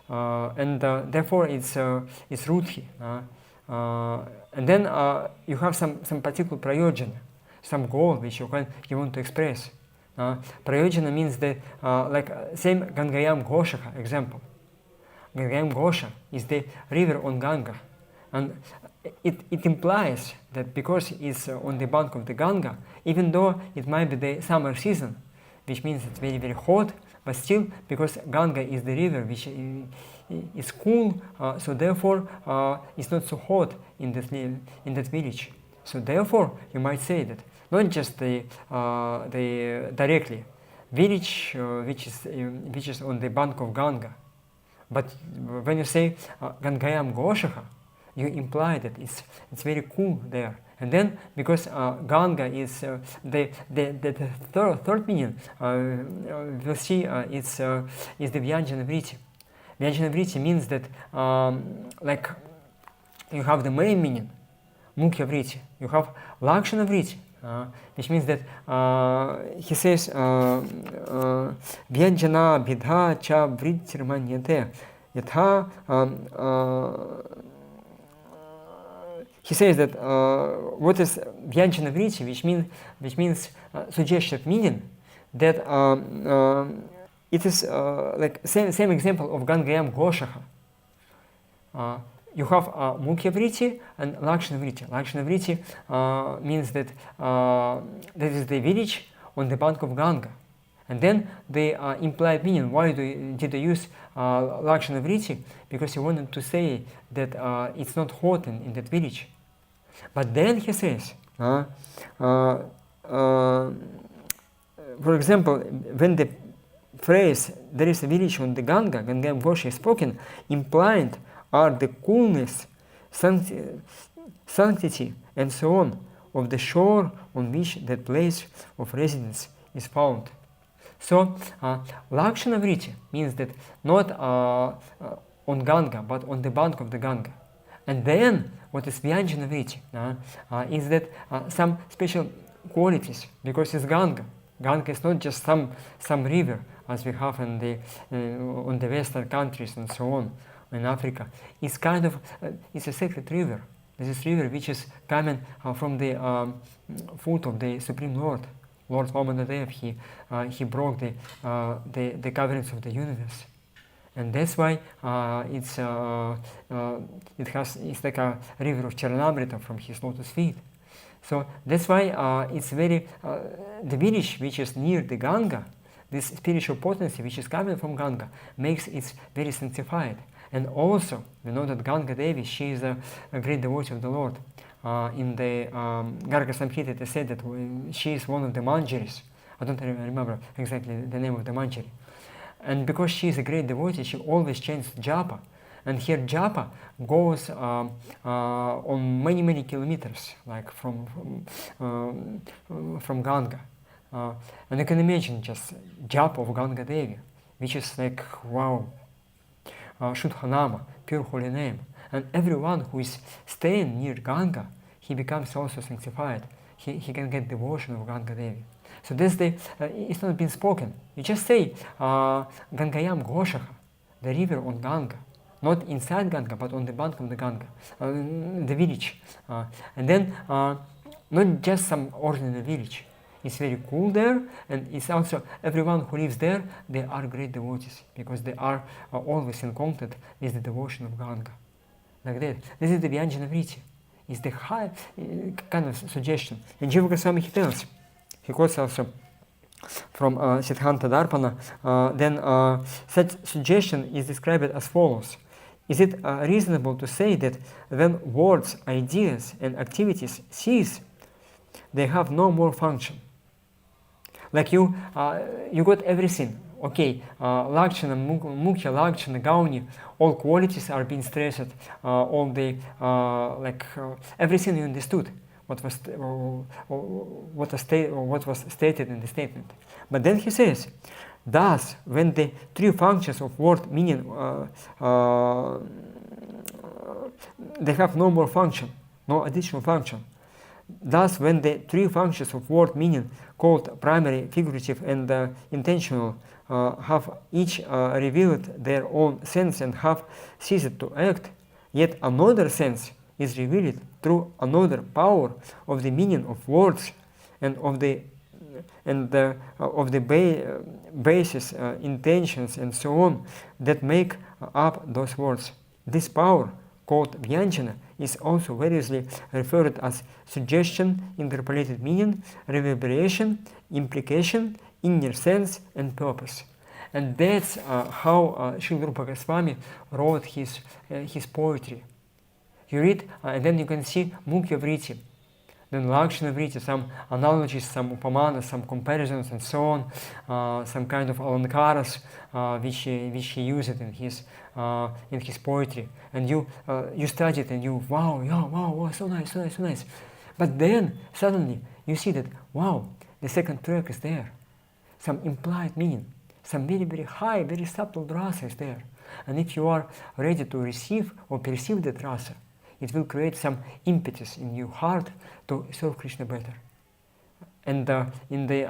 and therefore it's rudhi. And then you have some particular prayojana, some goal which you want to express. Prayojana means the like same Gangayam Ghoshaka example. Gangayam Ghosha is the river on Ganga, and it implies that because it's on the bank of the Ganga, even though it might be the summer season, which means it's very, very hot, but still, because Ganga is the river which is cool, so therefore it's not so hot in that village. So therefore, you might say that not just the directly village which is on the bank of Ganga, but when you say Gangayam Goshaka, you imply that it's very cool there. And then, because Ganga is the third meaning, we'll see is the Vyanjana Vritti. Vyanjana Vritti means that like you have the main meaning, Mukhya Vritti, you have Lakshana Vritti, which means that he says Vyanjana Bidha Cha Vrittirmanyate Yatha. He says that what is Vyanjana Vritti, which means suggestive meaning, that it is like same example of Gangayam Goshaka. You have Mukhya Vritti and Lakshana Vritti. Lakshana Vritti means that that is the village on the bank of Ganga. And then the implied meaning, why did I use Lakshana Vritti? Because he wanted to say that it's not hot in that village. But then he says, for example, when the phrase there is a village on the Ganga, Gangayam Ghosha is spoken, implied are the coolness, sanctity, and so on of the shore on which that place of residence is found. So, Lakshana Vritti means that not on Ganga, but on the bank of the Ganga. And then, what is Vyanjana Vritti is that some special qualities, because it's Ganga. Ganga is not just some river, as we have in on the Western countries and so on, in Africa. It's kind of, it's a sacred river. This is river which is coming from the foot of the Supreme Lord. Lord Vamanadev, he broke the coverings of the universe. And that's why it's like a river of Charanamrita from his lotus feet. So that's why it's very, the village which is near the Ganga, this spiritual potency which is coming from Ganga, makes it very sanctified. And also, we know that Ganga Devi, she is a great devotee of the Lord. In the Garga Samhita, it is said that she is one of the Manjaris. I don't remember exactly the name of the Manjari. And because she is a great devotee, she always chants japa. And here japa goes on many kilometers, like from Ganga. And you can imagine just japa of Ganga Devi, which is like, wow, Shuddhanama, pure holy name. And everyone who is staying near Ganga, he becomes also sanctified. He can get devotion of Ganga Devi. So this it's not been spoken. You just say Gangayam Goshaka, the river on Ganga, not inside Ganga, but on the bank of the Ganga, the village. And then not just some ordinary village. It's very cool there, and it's also everyone who lives there, they are great devotees, because they are always in contact with the devotion of Ganga. Like that. This is the Vyanjana Vritti. It's the high kind of suggestion. And Jiva Goswami, he tells, he quotes also from Siddhanta Darpana, then such suggestion is described as follows. Is it reasonable to say that when words, ideas, and activities cease, they have no more function? Like you got everything. Okay, Lakshana, Mukhya, Lakshana, Gauni, all qualities are being stressed, all the, everything you understood, what was stated in the statement. But then he says, thus, when the three functions of word meaning, they have no more function, no additional function, Thus, when the three functions of word meaning, called primary, figurative, and intentional, have each revealed their own sense and have ceased to act, yet another sense is revealed through another power of the meaning of words and of the basis, intentions, and so on that make up those words. This power, called Vyanjana, is also variously referred as suggestion, interpolated meaning, reverberation, implication, inner sense, and purpose. And that's how Srila Rupa Goswami wrote his poetry. You read, and then you can see Mukhya Vritti, then Lakshana Vritti, some analogies, some upamanas, some comparisons, and so on, some kind of alankaras which he used in his poetry. And you study it and you, wow, so nice. But then suddenly you see that, wow, the second track is there. Some implied meaning, some very, very high, very subtle rasa is there. And if you are ready to receive or perceive that rasa, it will create some impetus in your heart to serve Krishna better. And in the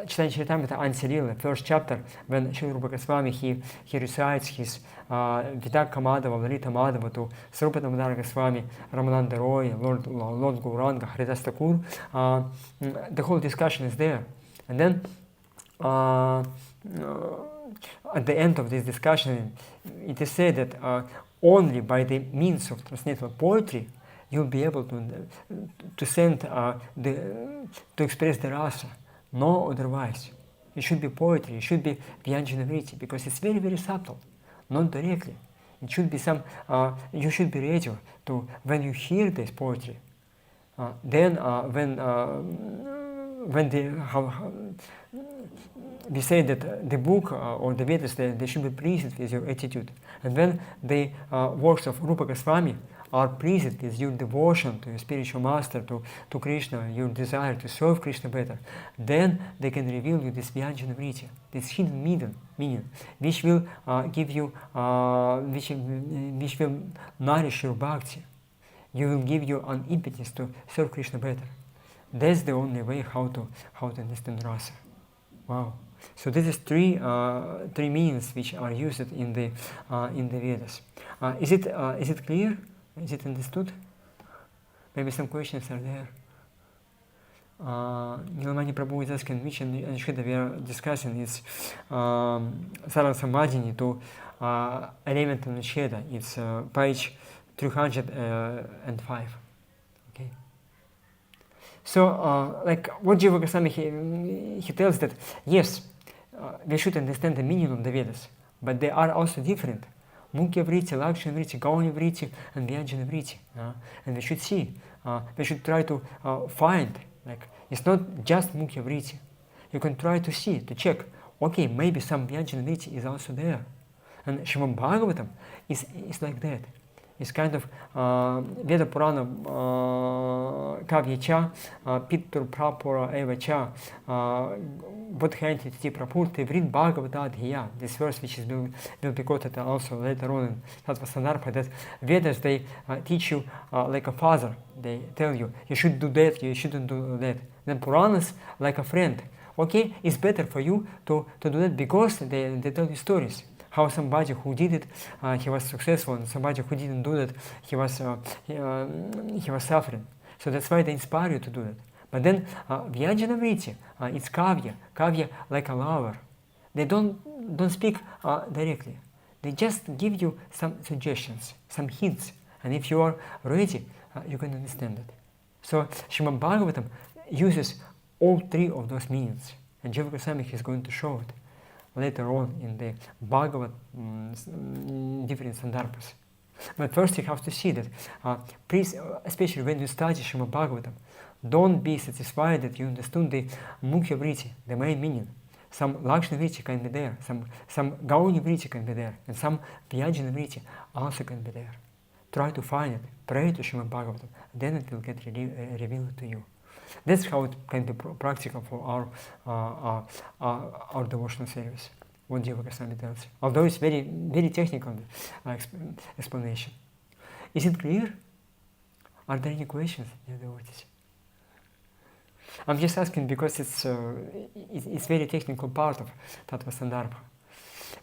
Chaitanya Charitamrita Ansilila, first chapter, when Srila Rupa Goswami he recites his Vidaka Madhava, Lalita Madhava to Srupa Damodara Goswami, Ramananda Roy, Lord Gauranga, Haridas Thakur, the whole discussion is there. And then at the end of this discussion, it is said that only by the means of transcendental poetry you'll be able to send to express the rasa, no otherwise. It should be poetry, it should be Vyanjana Vritti, because it's very, very subtle, not directly. It should be some, you should be ready to, when you hear this poetry, then we say that the book or the Vedas, they should be pleased with your attitude. And when the works of Rupa Goswami are pleased with your devotion to your spiritual master, to Krishna, your desire to serve Krishna better, then they can reveal you this Vyanjana Vritti, this hidden meaning, which will give you, which will nourish your bhakti. You will give you an impetus to serve Krishna better. That's the only way how to understand rasa. Wow. So this is three meanings which are used in the Vedas. Is it clear? Is it understood? Maybe some questions are there. Nilamani Prabhu is asking which Anshita we are discussing is Sarva-samadhini to element of Anshita. It's page 305. Okay. So, like what Jiva Goswami he tells that yes, we should understand the meaning of the Vedas, but they are also different. Mukhya Vritti, Lakshana Vritti, Gauni Vritti, and Vyanjana Vritti. And we should see, we should try to find, like, it's not just Mukhya Vritti. You can try to see, to check, okay, maybe some Vyanjana Vritti is also there. And Srimad Bhagavatam is like that. It's kind of Veda Purana Kavya cha, Pittur Prapura Eva cha, Bodhyanti Titi Prapurti, Vrid Bhagavata Dhiya. This verse which will be quoted also later on in Tattva-sandarbha, that Vedas, they teach you like a father. They tell you, you should do that, you shouldn't do that. Then Puranas, like a friend. Okay, it's better for you to do that because they tell you stories. How somebody who did it, he was successful, and somebody who didn't do that, he was suffering. So that's why they inspire you to do that. But then Vyanjana Vritti, it's kavya like a lover. They don't speak directly. They just give you some suggestions, some hints, and if you are ready, you can understand it. So Srimad Bhagavatam uses all three of those meanings, and Jiva Goswami is going to show it later on in the Bhagavat different sandarbhas. But first you have to see that, please, especially when you study Srimad Bhagavatam, don't be satisfied that you understood the Mukhya Vritti, the main meaning. Some Lakshana Vritti can be there, some Gauni Vritti can be there, and some Vyanjana Vritti also can be there. Try to find it, pray to Srimad Bhagavatam, then it will get revealed to you. That's how it can be practical for our devotional service. What Jiva Goswami tells. Although it's very, very technical explanation. Is it clear? Are there any questions, dear devotees? I'm just asking because it's very technical part of Tattva-sandarbha.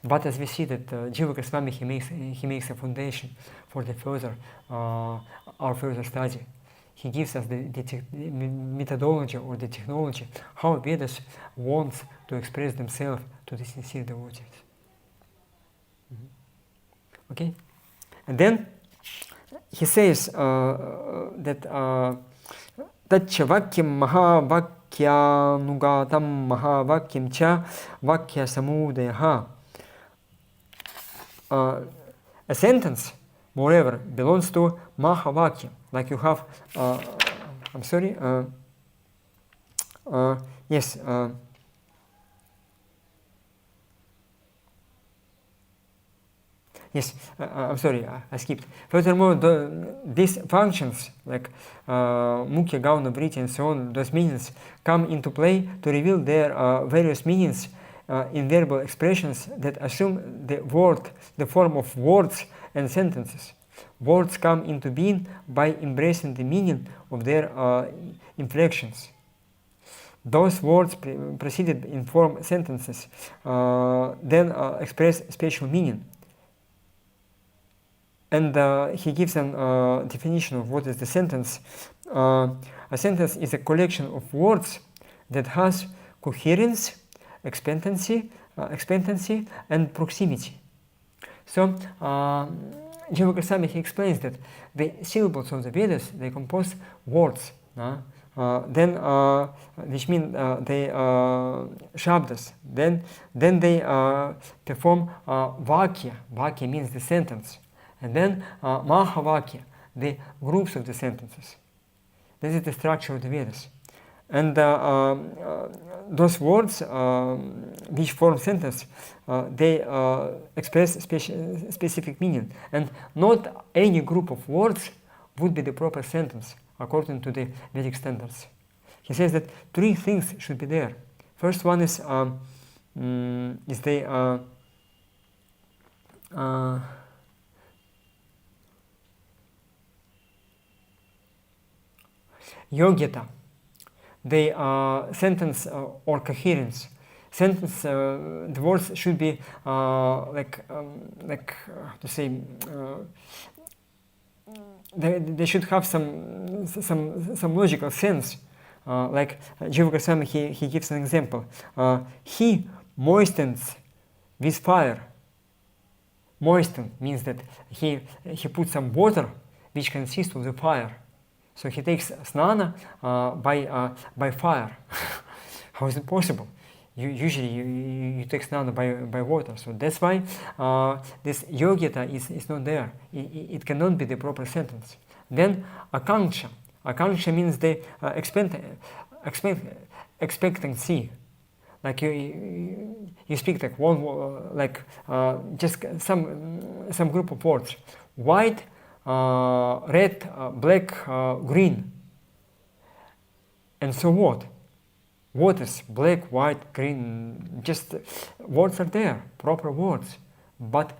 But as we see that Jiva Goswami, he makes a foundation for the further our further study. He gives us the methodology or the technology how Vedas wants to express themselves to the sincere devotees. Okay, and then he says that Taccha vakyam mahavakyanugatam mahavakyam cha vakya samudayaha. A sentence, moreover, belongs to mahavakya. Like you have, I'm sorry, yes, yes, I'm sorry, I skipped. Furthermore, these functions, like Mukhya, Gauna, Vritti, and so on, those meanings come into play to reveal their various meanings in verbal expressions that assume the form of words and sentences. Words come into being by embracing the meaning of their inflections. Those words preceded in form sentences then express special meaning. And he gives a definition of what is the sentence. A sentence is a collection of words that has coherence, expectancy, and proximity. So, Jiva Goswami, he explains that the syllables of the Vedas, they compose words, which mean they shabdas. Then they perform vakya. Vakya means the sentence. And then mahavakya, the groups of the sentences. This is the structure of the Vedas. And those words which form sentence, they express specific meaning. And not any group of words would be the proper sentence according to the Vedic standards. He says that three things should be there. First one is the yogyata, the sentence or coherence. Sentence, the words should be they should have some logical sense. Like Jiva Goswami, he gives an example. He moistens with fire. Moisten means that he puts some water which consists of the fire. So he takes snana by fire. How is it possible? Usually you take snana by water. So that's why this yogyata is not there. It cannot be the proper sentence. Then akanksha. Akanksha means the expectancy. Like you speak like one, like just some group of words. White, red, black, green. And so what? What is black, white, green? Just words are there, proper words. But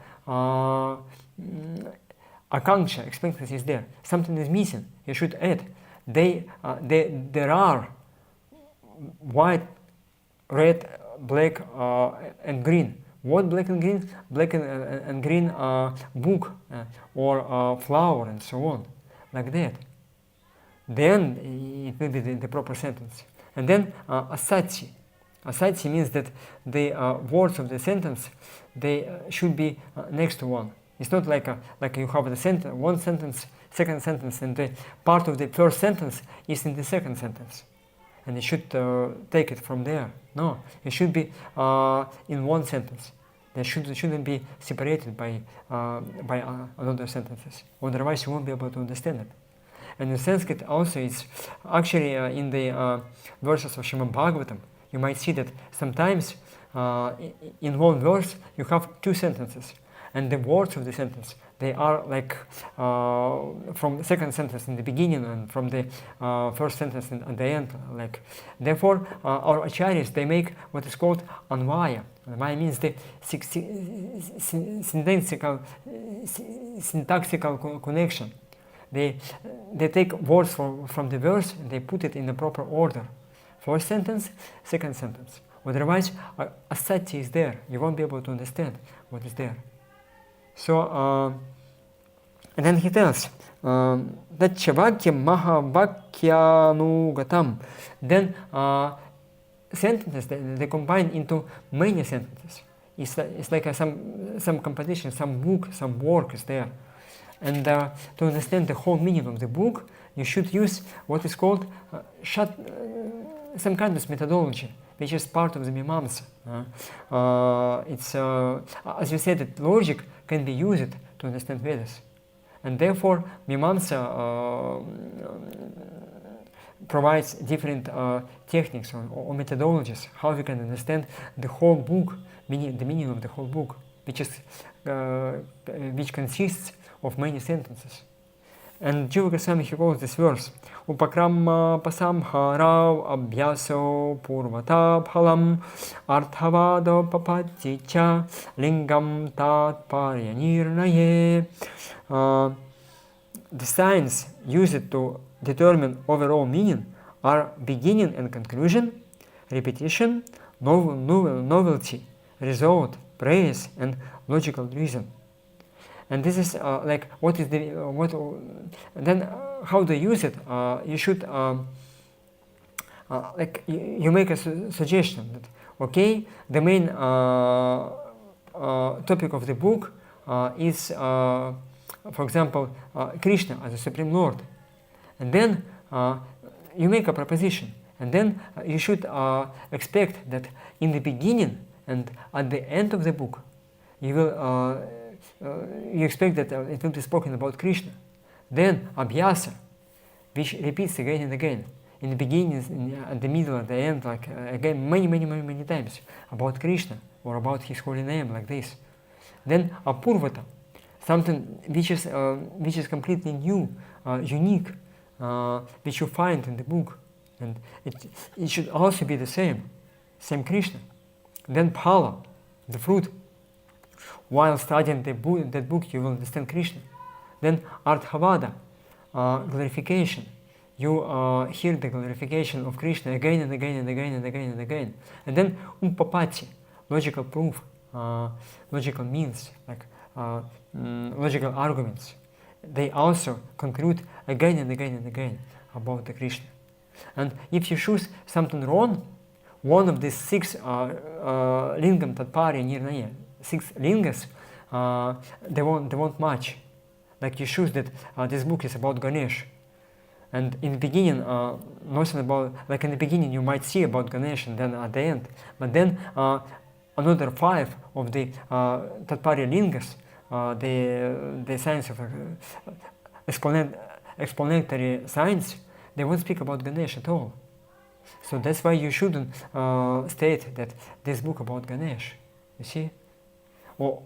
akanksha, expectancy is there. Something is missing. You should add. There are white, red, black, and green. What black and green? Black and green book or flower and so on, like that. Then it will be the proper sentence. And then asati. Asati means that the words of the sentence, they should be next to one. It's not like you have the one sentence, second sentence, and the part of the first sentence is in the second sentence. And you should take it from there. No, it should be in one sentence. They shouldn't be separated by another sentences. Otherwise, you won't be able to understand it. And in Sanskrit also, it's actually in the verses of Shrimad Bhagavatam, you might see that sometimes in one verse you have two sentences. And the words of the sentence, they are like from the second sentence in the beginning and from the first sentence at the end. Like, therefore, our acharyas, they make what is called anvaya. Anvaya means the syntactical connection. They take words from the verse and they put it in the proper order. first sentence, second sentence. Otherwise, a sati is there. You won't be able to understand what is there. So, and then he tells, Tattvasandarbha mahavakyanugatam. Then sentences, they combine into many sentences. It's like some competition, some book, some work is there. And to understand the whole meaning of the book, you should use what is called some kind of methodology, which is part of the Mimamsa. It's, as you said, that logic can be used to understand Vedas. And therefore, Mimamsa provides different techniques or methodologies, how you can understand the whole book, the meaning of the whole book, which consists of many sentences. And Jiva Goswami, he calls this verse, Upakramma pasamharav abhyaso purvata phalam arthavado papati cha lingam tatparya nirnaye. The signs used to determine overall meaning are beginning and conclusion, repetition, novelty, result, praise, and logical reason. And this is like what is the then how to use it? You should like you make a suggestion that okay, the main topic of the book is for example Krishna as the Supreme Lord, and then you make a proposition, and then you should expect that in the beginning and at the end of the book you will you expect that it will be spoken about Krishna. Then abhyasa, which repeats again and again, in the beginning, at the middle, at the end, like again many times about Krishna or about His holy name, like this. Then apurvata, something which is completely new, unique, which you find in the book, and it should also be the same Krishna. Then phala, the fruit. While studying that book, you will understand Krishna. Then arthavada, glorification. You hear the glorification of Krishna again and again and again and again and again. And then upapati, logical proof, logical means, like logical arguments. They also conclude again and again and again about the Krishna. And if you choose something wrong, one of these 6 lingam tatparya nirnaya, 6 lingas, they won't match. Like you choose that this book is about Ganesh, and in the beginning, nothing about, like in the beginning you might see about Ganesh, and then at the end, but then another 5 of the Tatparya lingas, the science of explanatory science, they won't speak about Ganesh at all. So that's why you shouldn't state that this book about Ganesh, you see, or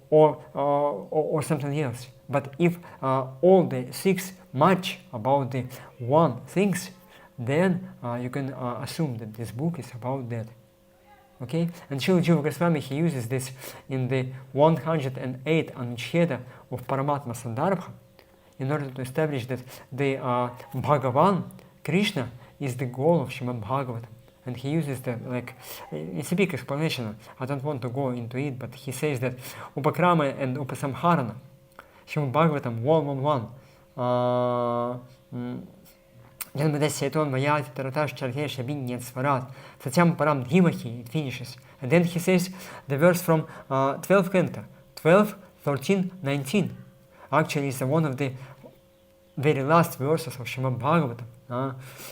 something else. But if all the 6 match about the one things, then you can assume that this book is about that. Okay? And Srila Jiva Goswami, he uses this in the 108 Anucheda of Paramatma-sandarbha in order to establish that the Bhagavan, Krishna, is the goal of Shrimad Bhagavatam. And he uses the, like, it's a big explanation, I don't want to go into it, but he says that Upakrama and Upasamharana, Shrimad Bhagavatam 1.1.1, it finishes. And then he says the verse from 12th canto, 12, 13, 19. Actually, it's one of the very last verses of Shrimad Bhagavatam.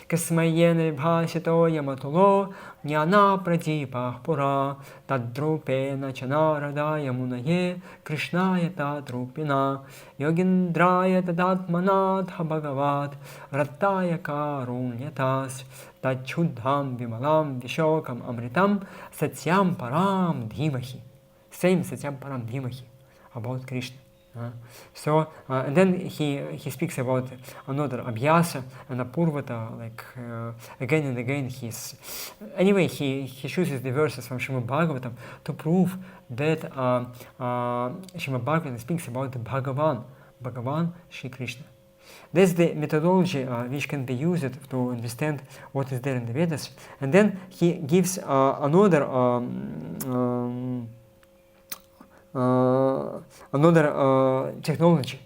Kasmayene bhasito yamatulo jnana pradipah pura tadrupena chanarada yamunaye krishnaya tadrupina yogindraya tadatmanatha bhagavat rattaya karunyatas tachudham vimalam vishokam amritam satyam param dhimahi. Same satyam param dhimahi about Krishna. So and then he speaks about another abhyasa and apurvata, like again and again. He chooses the verses from Shrimad Bhagavatam to prove that Shrimad Bhagavatam speaks about the Bhagavan Shri Krishna. That's the methodology which can be used to understand what is there in the Vedas. And then he gives another technology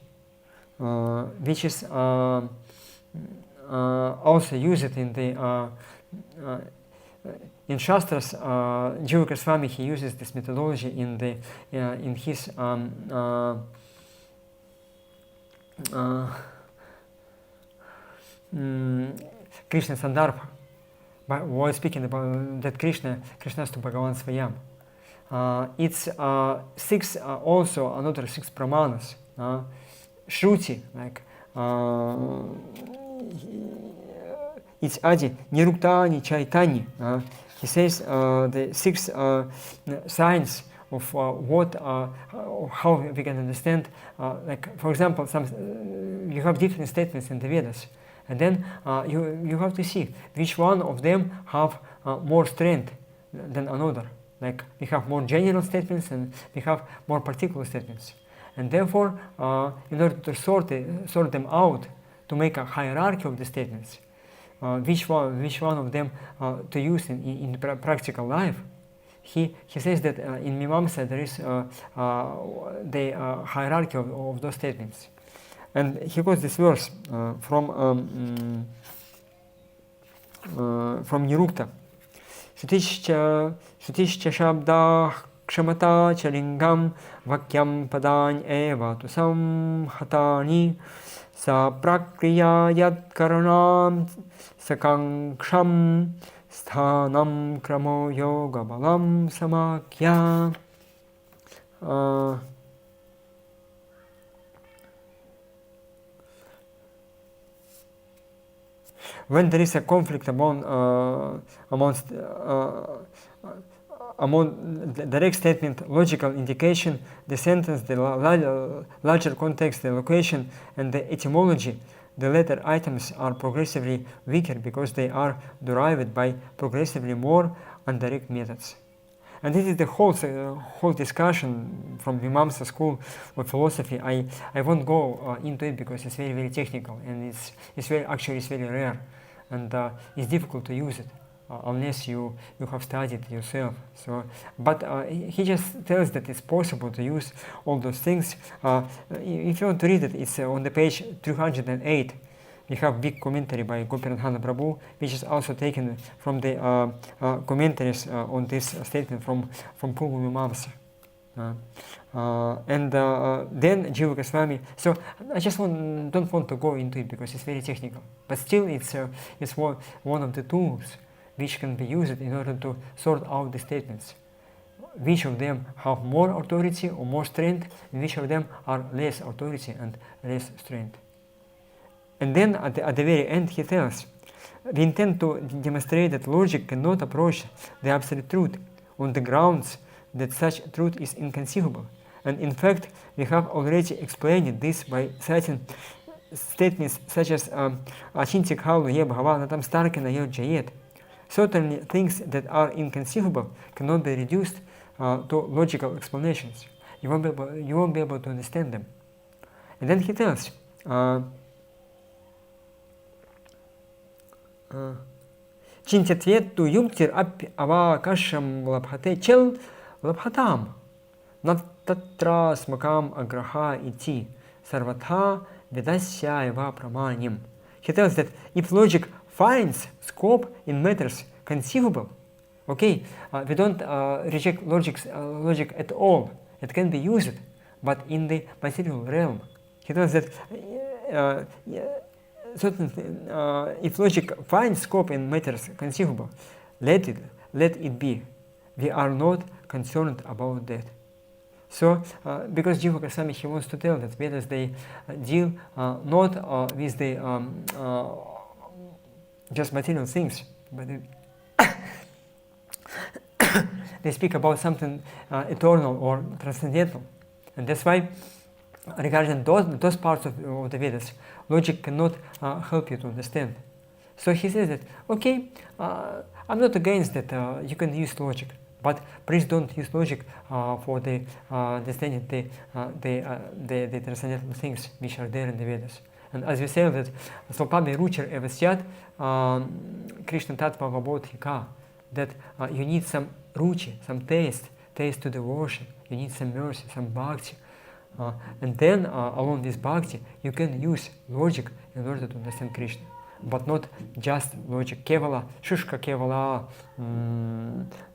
which is also used in the in Shastras. Jiva Goswami, he uses this methodology in the in his Tattva-sandarbha, while speaking about that Krishna's to Bhagavan Swayam. It's six also another six pramanas. Shruti, like it's Adi, Niruktani, Chaitani. He says the six signs of what, how we can understand. Like for example, you have different statements in the Vedas, and then you have to see which one of them have more strength than another. Like we have more general statements and we have more particular statements. And therefore, in order to sort them out, to make a hierarchy of the statements, which one of them to use in practical life, he says that in Mimamsa there is the hierarchy of those statements. And he quotes this verse from Nirukta. Shutischa shabdah kshamata chalingam vakyam padany eva tu samhatani sa prakriya yat karanam sakanksham sthanam kramo yoga balam samakya. When there is a conflict among the direct statement, logical indication, the sentence, the larger context, the location, and the etymology, the latter items are progressively weaker because they are derived by progressively more indirect methods. And this is the whole discussion from Mimamsa school of philosophy. I won't go into it because it's very, very technical, and it's very rare, and it's difficult to use it unless you have studied yourself. So, but he just tells that it's possible to use all those things. If you want to read it, it's on the page 308. We have big commentary by Gopiranthana Prabhu, which is also taken from the commentaries on this statement from Purva Mimamsa. And then Jiva Goswami. So I just don't want to go into it because it's very technical. But still, it's one of the tools which can be used in order to sort out the statements. Which of them have more authority or more strength, and which of them are less authority and less strength. And then at the very end he tells, we intend to demonstrate that logic cannot approach the absolute truth on the grounds that such truth is inconceivable. And in fact, we have already explained this by citing statements such as Achinti Khalu ye bhava natam starkina ye jayet. Certainly things that are inconceivable cannot be reduced to logical explanations. You won't be able to understand them. And then he tells, Chintyatvet tu yuktir avakasham labhate chel labhatam nattatra smakam agraha iti sarvatha vedasya eva pramanyam. He tells that if logic finds scope in matters conceivable, okay, we don't reject logic at all. It can be used, but in the material realm. He tells that if logic finds scope in matters conceivable, let it be. We are not concerned about that. So, because Jiva Goswami, he wants to tell that Vedas, they deal not with the just material things, but they speak about something eternal or transcendental. And that's why, regarding those parts of the Vedas, logic cannot help you to understand. So he says that, okay, I'm not against that you can use logic, but please don't use logic for the understanding the transcendental things which are there in the Vedas. And as we say that Svalpami Ruchir Evasyat Krishna Tattva Vabodhika, that you need some ruchi, some taste to the worship, you need some mercy, some bhakti. And then along this bhakti, you can use logic in order to understand Krishna. But not just logic. Kevala, Shushka Kevala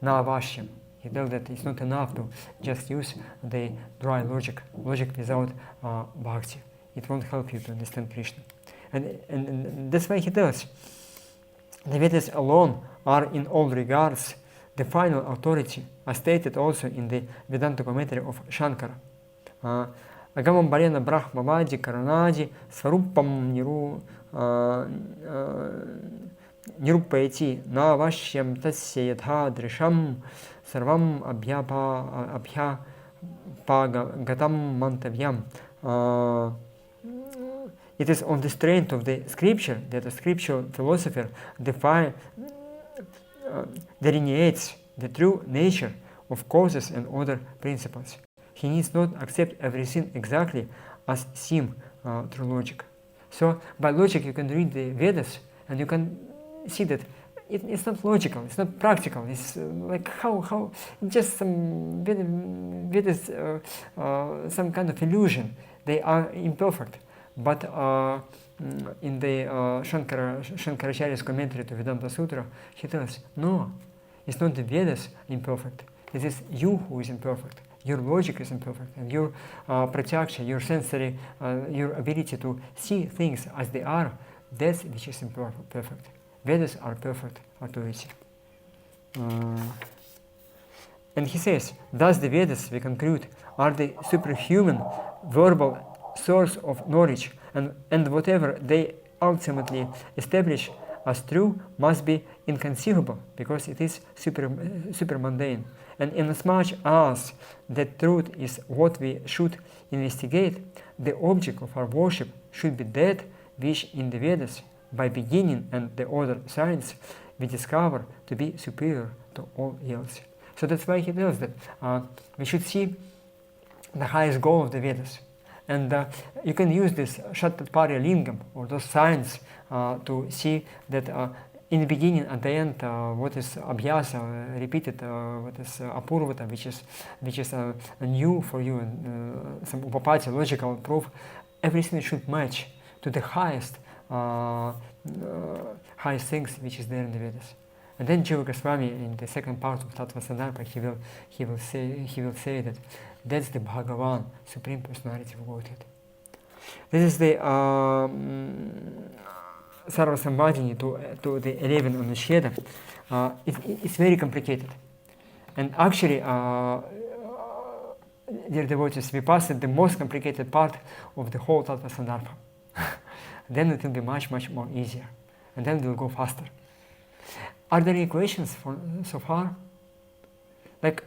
Navashyam. He tells that it's not enough to just use the dry logic without bhakti. It won't help you to understand Krishna. And that's why he tells, the Vedas alone are in all regards the final authority, as stated also in the Vedanta commentary of Shankara. Agamam Barena Brahmavadi Karanadi Svarupam Nirupeti Navashyam Tasya Yatha Drisham Sarvam Abhyapagatam Mantavyam. It is on the strength of the scripture that a scriptural philosopher delineates the true nature of causes and other principles. He needs not accept everything exactly as seen through logic. So by logic you can read the Vedas and you can see that it's not logical, it's not practical, it's like how just some Vedas, some kind of illusion. They are imperfect. But in the Shankaracharya's commentary to Vedanta Sutra, he tells, no, it's not the Vedas imperfect, it is you who is imperfect. Your logic is imperfect, and your pratyaksha, your sensory, your ability to see things as they are, that's which is imperfect. Vedas are perfect authority. And he says, thus the Vedas, we conclude, are the superhuman verbal source of knowledge, and whatever they ultimately establish as true must be inconceivable, because it is super mundane. And inasmuch as that truth is what we should investigate, the object of our worship should be that which in the Vedas, by beginning and the other science, we discover to be superior to all else. So that's why he tells that we should see the highest goal of the Vedas. And you can use this Shattatparya Lingam, or those signs, to see that in the beginning and the end, what is Abhyasa, repeated, what is Apurvata, which is new for you, and some Upapati, logical proof, everything should match to the highest things which is there in the Vedas. And then Jiva Goswami, in the second part of Tattva-sandarbha, he will say that that's the Bhagavan, Supreme Personality of Godhead. This is the Sarvasambhadini to the 11 Anusheda. It's very complicated. And actually, dear devotees, we passed the most complicated part of the whole Tattva-sandarbha. Then it will be much more easier. And then it will go faster. Are there any questions so far? Like,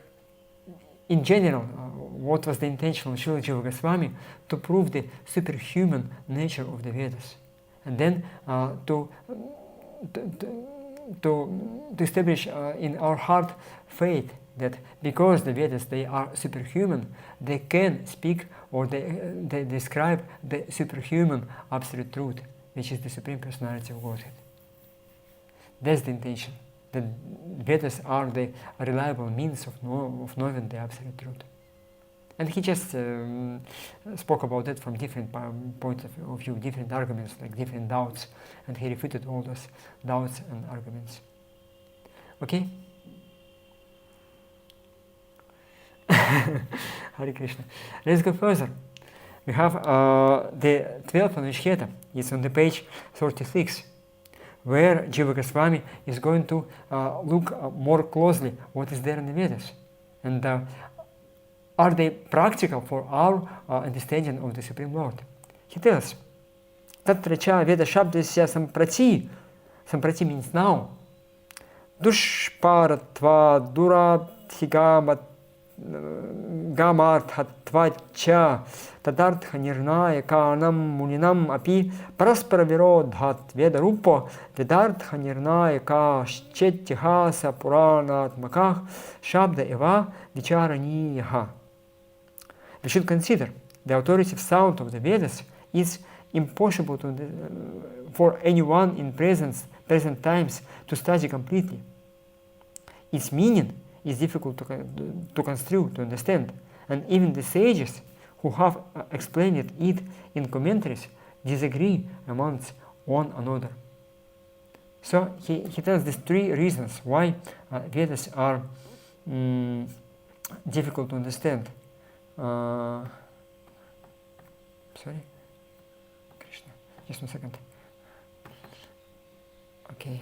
in general, what was the intention of Srila Jiva Goswami? To prove the superhuman nature of the Vedas. And then to establish in our heart faith that because the Vedas, they are superhuman, they can speak or they describe the superhuman absolute truth, which is the Supreme Personality of Godhead. That's the intention. The Vedas are the reliable means of knowing the absolute truth. And he just spoke about that from different points of view, different arguments, like different doubts, and he refuted all those doubts and arguments. Okay? Hare Krishna. Let's go further. We have the 12th Anusheta. It's on the page 36. Where Jiva Goswami is going to look more closely what is there in the Vedas. And are they practical for our understanding of the Supreme Lord? He tells, Tatracha Veda Shabdasya Samprati. Samprati means now. Dushparatva Durathigamat Gamarthatvacha Tadartha Nirnaya Kanam Muninam Api Prasparavirodhat Vedarupo Vedartha Nirnaya Ka Shchettihasa Puranatmakah Shabda Eva Vicharaniyaha. We should consider the authoritative sound of the Vedas is impossible for anyone in present times to study completely. Its meaning is difficult to construe, to understand, and even the sages who have explained it in commentaries disagree amongst one another. So he tells these 3 reasons why Vedas are difficult to understand. Sorry, Krishna, just 1 second. Okay.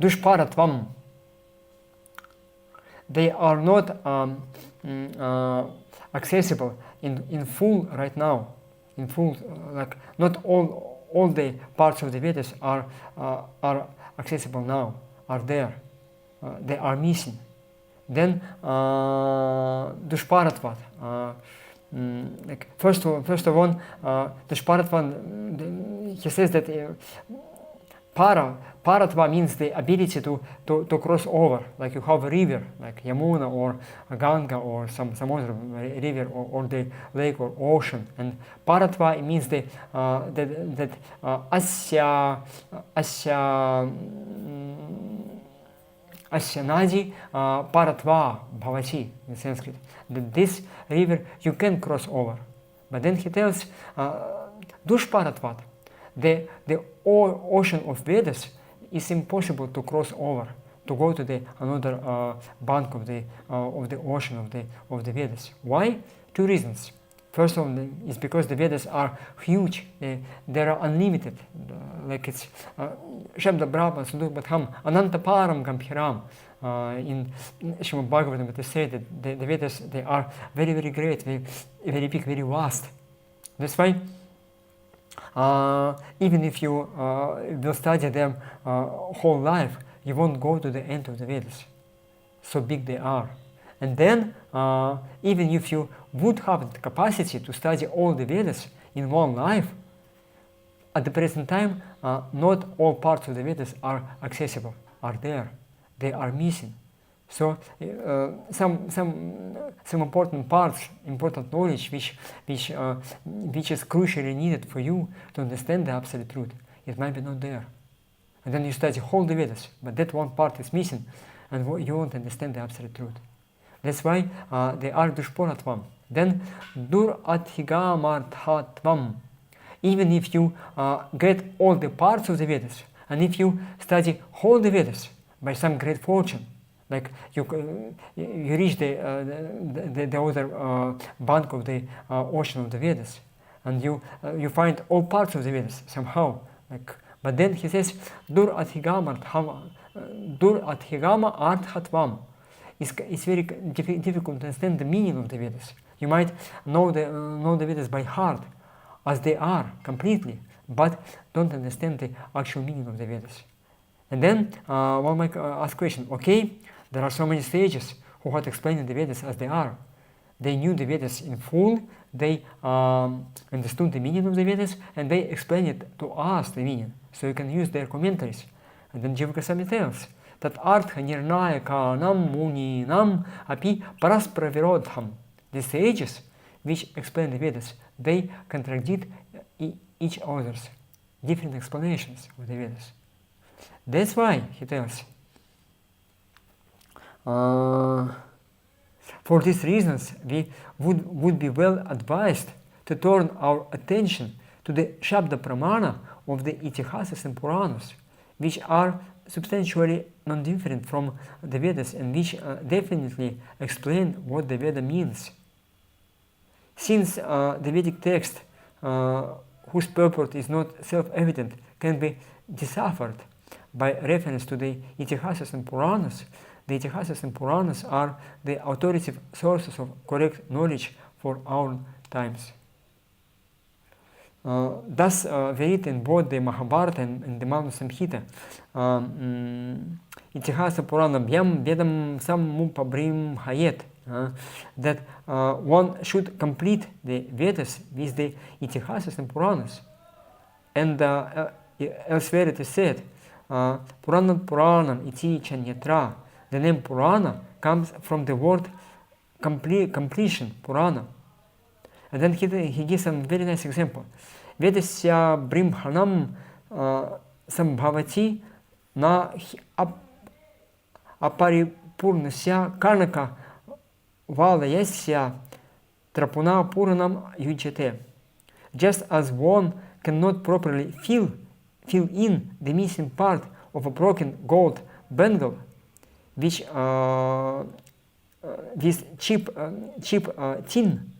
Dushparatvam. They are not accessible in full right now. In full, like not all the parts of the Vedas are accessible now. Are there? They are missing. Then Dushparatvat. Like first of all, Dushparatvat. He says that Paratva means the ability to cross over, like you have a river, like Yamuna or Ganga or some other river or the lake or ocean. And Paratva means that Asya Nadi Paratva Bhavati in Sanskrit. That this river you can cross over. But then he tells Dushparatvat. The ocean of Vedas is impossible to cross over, to go to the another bank of the ocean of the Vedas. Why? 2 reasons. First of all is because the Vedas are huge. They are unlimited. Like it's Shabda Brahma Suduk Bhatham Anantaparam Gambhiram. In Shrimad Bhagavatam it is said that the Vedas, they are very, very great, very big, very vast. That's why even if you will study them whole life, you won't go to the end of the Vedas. So big they are. And then, even if you would have the capacity to study all the Vedas in one life, at the present time, not all parts of the Vedas are accessible, are there. They are missing. So some important parts, important knowledge which is crucially needed for you to understand the absolute truth, it might be not there. And then you study whole the Vedas, but that one part is missing, and you won't understand the absolute truth. That's why they are dushparatvam. Then durathigamarthatvam. Even if you get all the parts of the Vedas, and if you study whole the Vedas by some great fortune, like you reach the other bank of the ocean of the Vedas, and you find all parts of the Vedas somehow. Like, but then he says, Dur-athigama arthatvam. It's very difficult to understand the meaning of the Vedas. You might know the Vedas by heart, as they are completely, but don't understand the actual meaning of the Vedas. And then one might ask question, okay, there are so many sages who had explained the Vedas as they are. They knew the Vedas in full, they understood the meaning of the Vedas, and they explained it to us, the meaning. So you can use their commentaries. And then Jiva Goswami tells that artha nirnayakanam muninam api paraspravirodham. The sages which explain the Vedas, they contradict each other's different explanations of the Vedas. That's why he tells, for these reasons, we would be well advised to turn our attention to the Shabda Pramana of the Itihasas and Puranas, which are substantially non-different from the Vedas and which definitely explain what the Veda means. Since the Vedic text, whose purport is not self-evident, can be deciphered by reference to the Itihasas and Puranas, the Itihasas and Puranas are the authoritative sources of correct knowledge for our times. Thus, we read in both the Mahabharata and the Manu Samhita, Itihasa Purana Bhyam Vedam Sammupabrim Hayet, that one should complete the Vedas with the Itihasas and Puranas. And elsewhere it is said, Puranam Puranam iti chanyatra. The name Purana comes from the word completion, Purana. And then he gives some very nice example. Vedasya brimhanam sambhavati na aparipurnasya karnaka valayasya trapuna puranam yujate. Just as one cannot properly fill in the missing part of a broken gold bangle, which with cheap tin,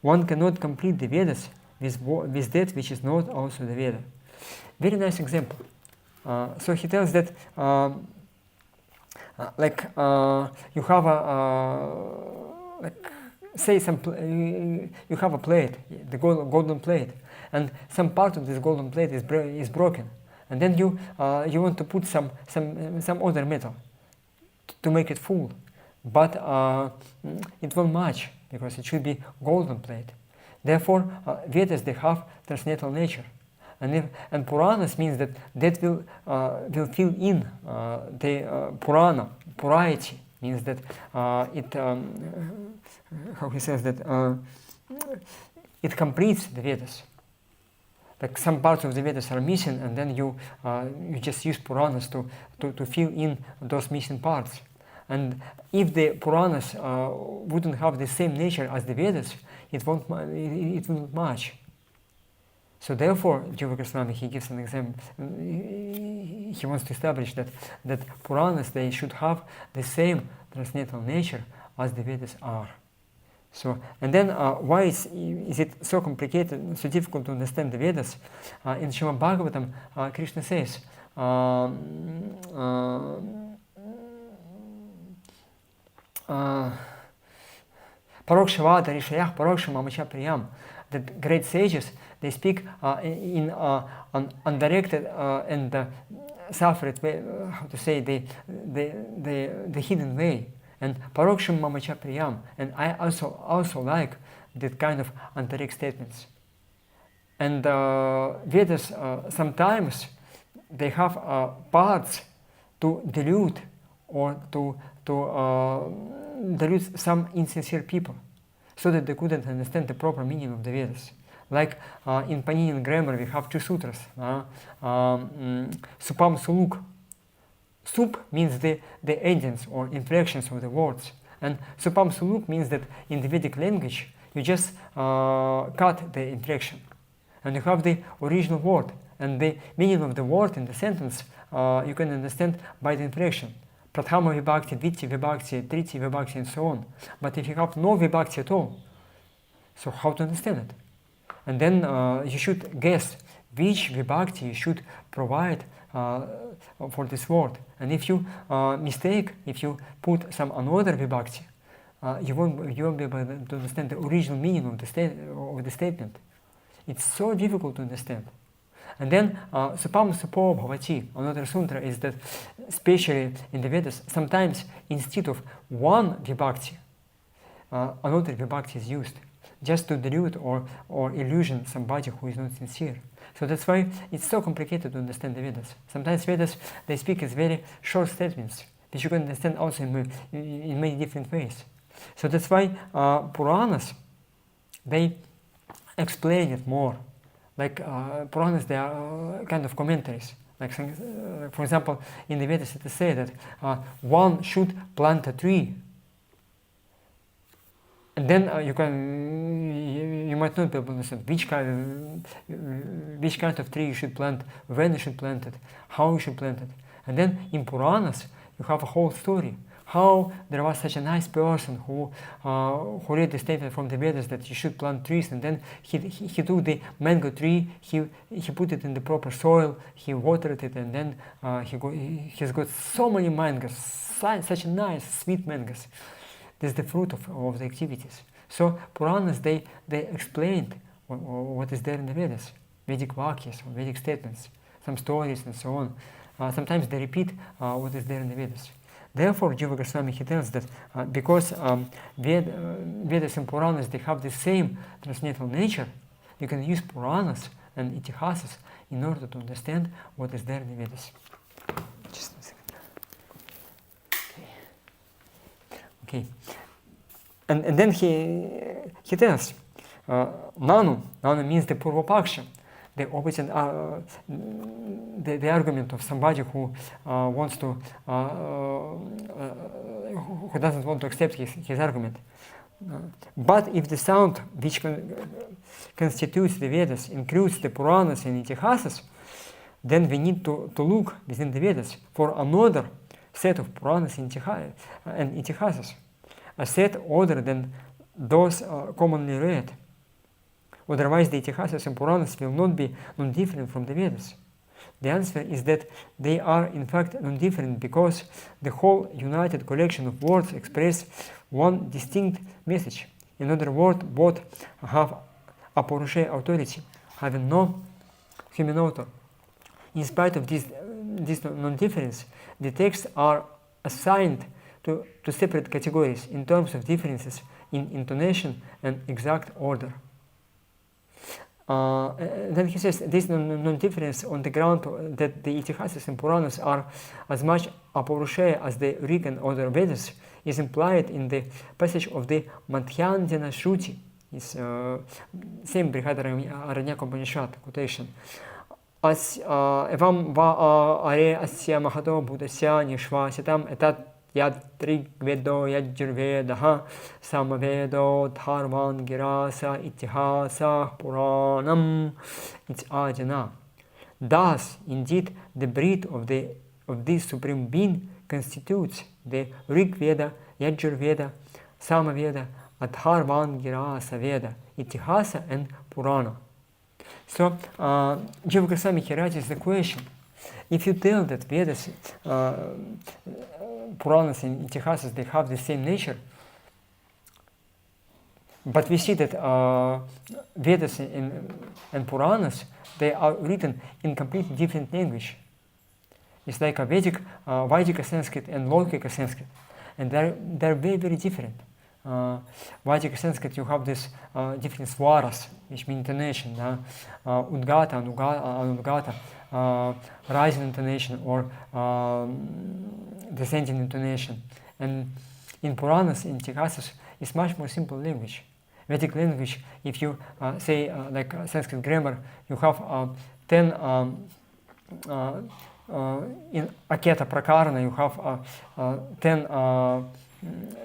one cannot complete the Vedas with that which is not also the Veda. Very nice example. So he tells that you have you have a plate, the golden plate, and some part of this golden plate is broken, and then you want to put some other metal to make it full, but it won't match because it should be golden plate. Therefore, Vedas, they have transcendental nature, and Puranas means that will fill in the Purana. Purity means that how he says that it completes the Vedas. Like some parts of the Vedas are missing, and then you just use Puranas to fill in those missing parts. And if the Puranas wouldn't have the same nature as the Vedas, it wouldn't match. So therefore, Jiva Goswami, he gives an example. He wants to establish that Puranas, they should have the same transcendental nature as the Vedas are. So, and then why is it so complicated, so difficult to understand the Vedas? In Shrimad Bhagavatam, Krishna says, Parokshvada rishayah paroksham amacha priyam, that great sages, they speak in an undirected and separate way, how to say, the hidden way. And paroksham mamacha priyam, and I also like that kind of undirect statements. And Vedas sometimes they have parts to dilute or to dilute some insincere people, so that they couldn't understand the proper meaning of the Vedas. Like in Paninian grammar, we have two sutras, supam suluk. Sup means the endings or inflections of the words, and supam suluk means that in the Vedic language you just cut the inflection, and you have the original word, and the meaning of the word in the sentence you can understand by the inflection. Prathama vibhakti, dviti vibhakti, triti vibhakti, and so on. But if you have no vibhakti at all, so how to understand it? And then you should guess which vibhakti you should provide for this word. And if you mistake, if you put some another vibhakti, you won't be able to understand the original meaning of the statement. It's so difficult to understand. And then supam supo bhavati, another sutra, is that especially in the Vedas, sometimes instead of one vibhakti, another vibhakti is used, just to dilute or illusion somebody who is not sincere. So that's why it's so complicated to understand the Vedas. Sometimes Vedas, they speak as very short statements, which you can understand also in many different ways. So that's why Puranas, they explain it more. Like Puranas, they are kind of commentaries. Like, for example, in the Vedas it is said that one should plant a tree. And then you might not be able to understand which kind of tree you should plant, when you should plant it, how you should plant it. And then in Puranas you have a whole story. How there was such a nice person who read the statement from the Vedas that you should plant trees, and then he took the mango tree, he put it in the proper soil, he watered it, and then he's got so many mangoes, such nice sweet mangoes. This is the fruit of the activities. So Puranas, they explained what is there in the Vedas, Vedic vakyas, or Vedic statements, some stories and so on. Sometimes they repeat what is there in the Vedas. Therefore, Jiva Goswami, he tells that because Vedas and Puranas, they have the same transcendental nature, you can use Puranas and Itihasas in order to understand what is there in the Vedas. Just a second. Okay. And then he tells, Nanu means the Purvapaksha, the opposite, the argument of somebody who wants to, who doesn't want to accept his argument. But if the sound which constitutes the Vedas includes the Puranas and Itihasas, then we need to look within the Vedas for another set of Puranas and Itihasas, a set other than those commonly read. Otherwise, the Itihasas and Puranas will not be non-different from the Vedas. The answer is that they are in fact non-different because the whole united collection of words express one distinct message. In other words, both have apurusha authority, having no human author. In spite of this non-difference, the texts are assigned to separate categories in terms of differences in intonation and exact order. Then he says this non-difference on the ground that the Itihasas and Puranas are as much apurusha as the Rig and other Vedas is implied in the passage of the Madhyandana Shruti. It's same Brihadaranyaka Upanishad quotation. Evam va are asya mahato bhudasya nishvasitam etat yad trigvedo yajurvedaha samavedo dharvan girasa itihasa puranam ityajana. Thus, indeed, the breed of this supreme being constitutes the Rig Veda, Yajur Veda, Samaveda, Adharvan Girasa Veda, Itihasa and Purana. So, Jiva Goswami here raises the question: if you tell that Vedas, Puranas and Itihasas, they have the same nature, but we see that Vedas and Puranas, they are written in completely different language. It's like a Vedic, Vaidika Sanskrit and Laukika Sanskrit, and they're very, very different. Vaidika Sanskrit, you have this different swaras, which mean intonation, udgata, anudgata, rising intonation or descending intonation. And in Puranas, in Itihasas, it's much more simple language. Vedic language, if you say like Sanskrit grammar, you have 10 in Aketa Prakarana, you have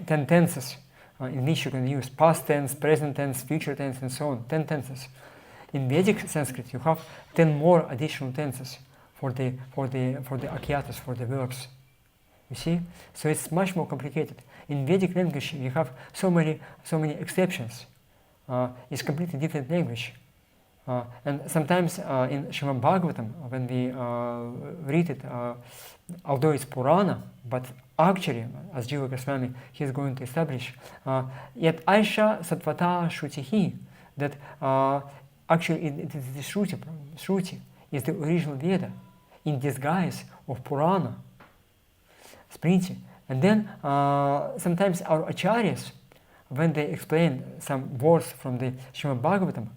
10 tenses in which you can use past tense, present tense, future tense, and so on. 10 tenses. In Vedic Sanskrit, you have 10 more additional tenses for the Akyatas, for the verbs. You see, so it's much more complicated. In Vedic language, you have so many exceptions. It's completely different language. And sometimes in Shrimad Bhagavatam, when we read it, although it's Purana, but actually, as Jiva Goswami, he is going to establish, yet Aisha Sattvata Shrutihi, that actually it is the Shruti is the original Veda in disguise of Purana, Smriti. And then sometimes our Acharyas, when they explain some words from the Shrimad Bhagavatam,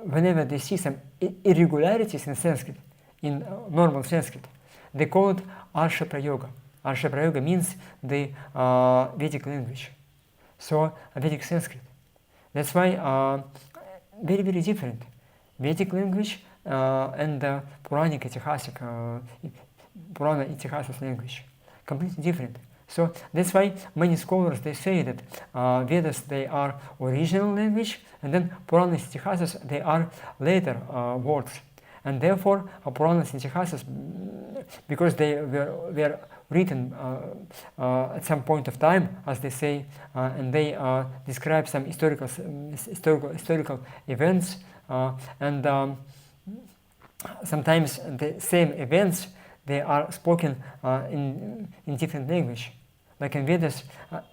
whenever they see some irregularities in Sanskrit, in normal Sanskrit, they call it Arsha Prayoga. Arsha Prayoga means the Vedic language. So, Vedic Sanskrit. That's why very, very different. Vedic language and Puranic Itihasic, Purana Itihasas language. Completely different. So that's why many scholars, they say that Vedas, they are original language, and then Puranas and Itihasas, they are later words. And therefore, Puranas and Itihasas, because they were written at some point of time, as they say, and they describe some historical events, and sometimes the same events, they are spoken in different language. Like in Vedas,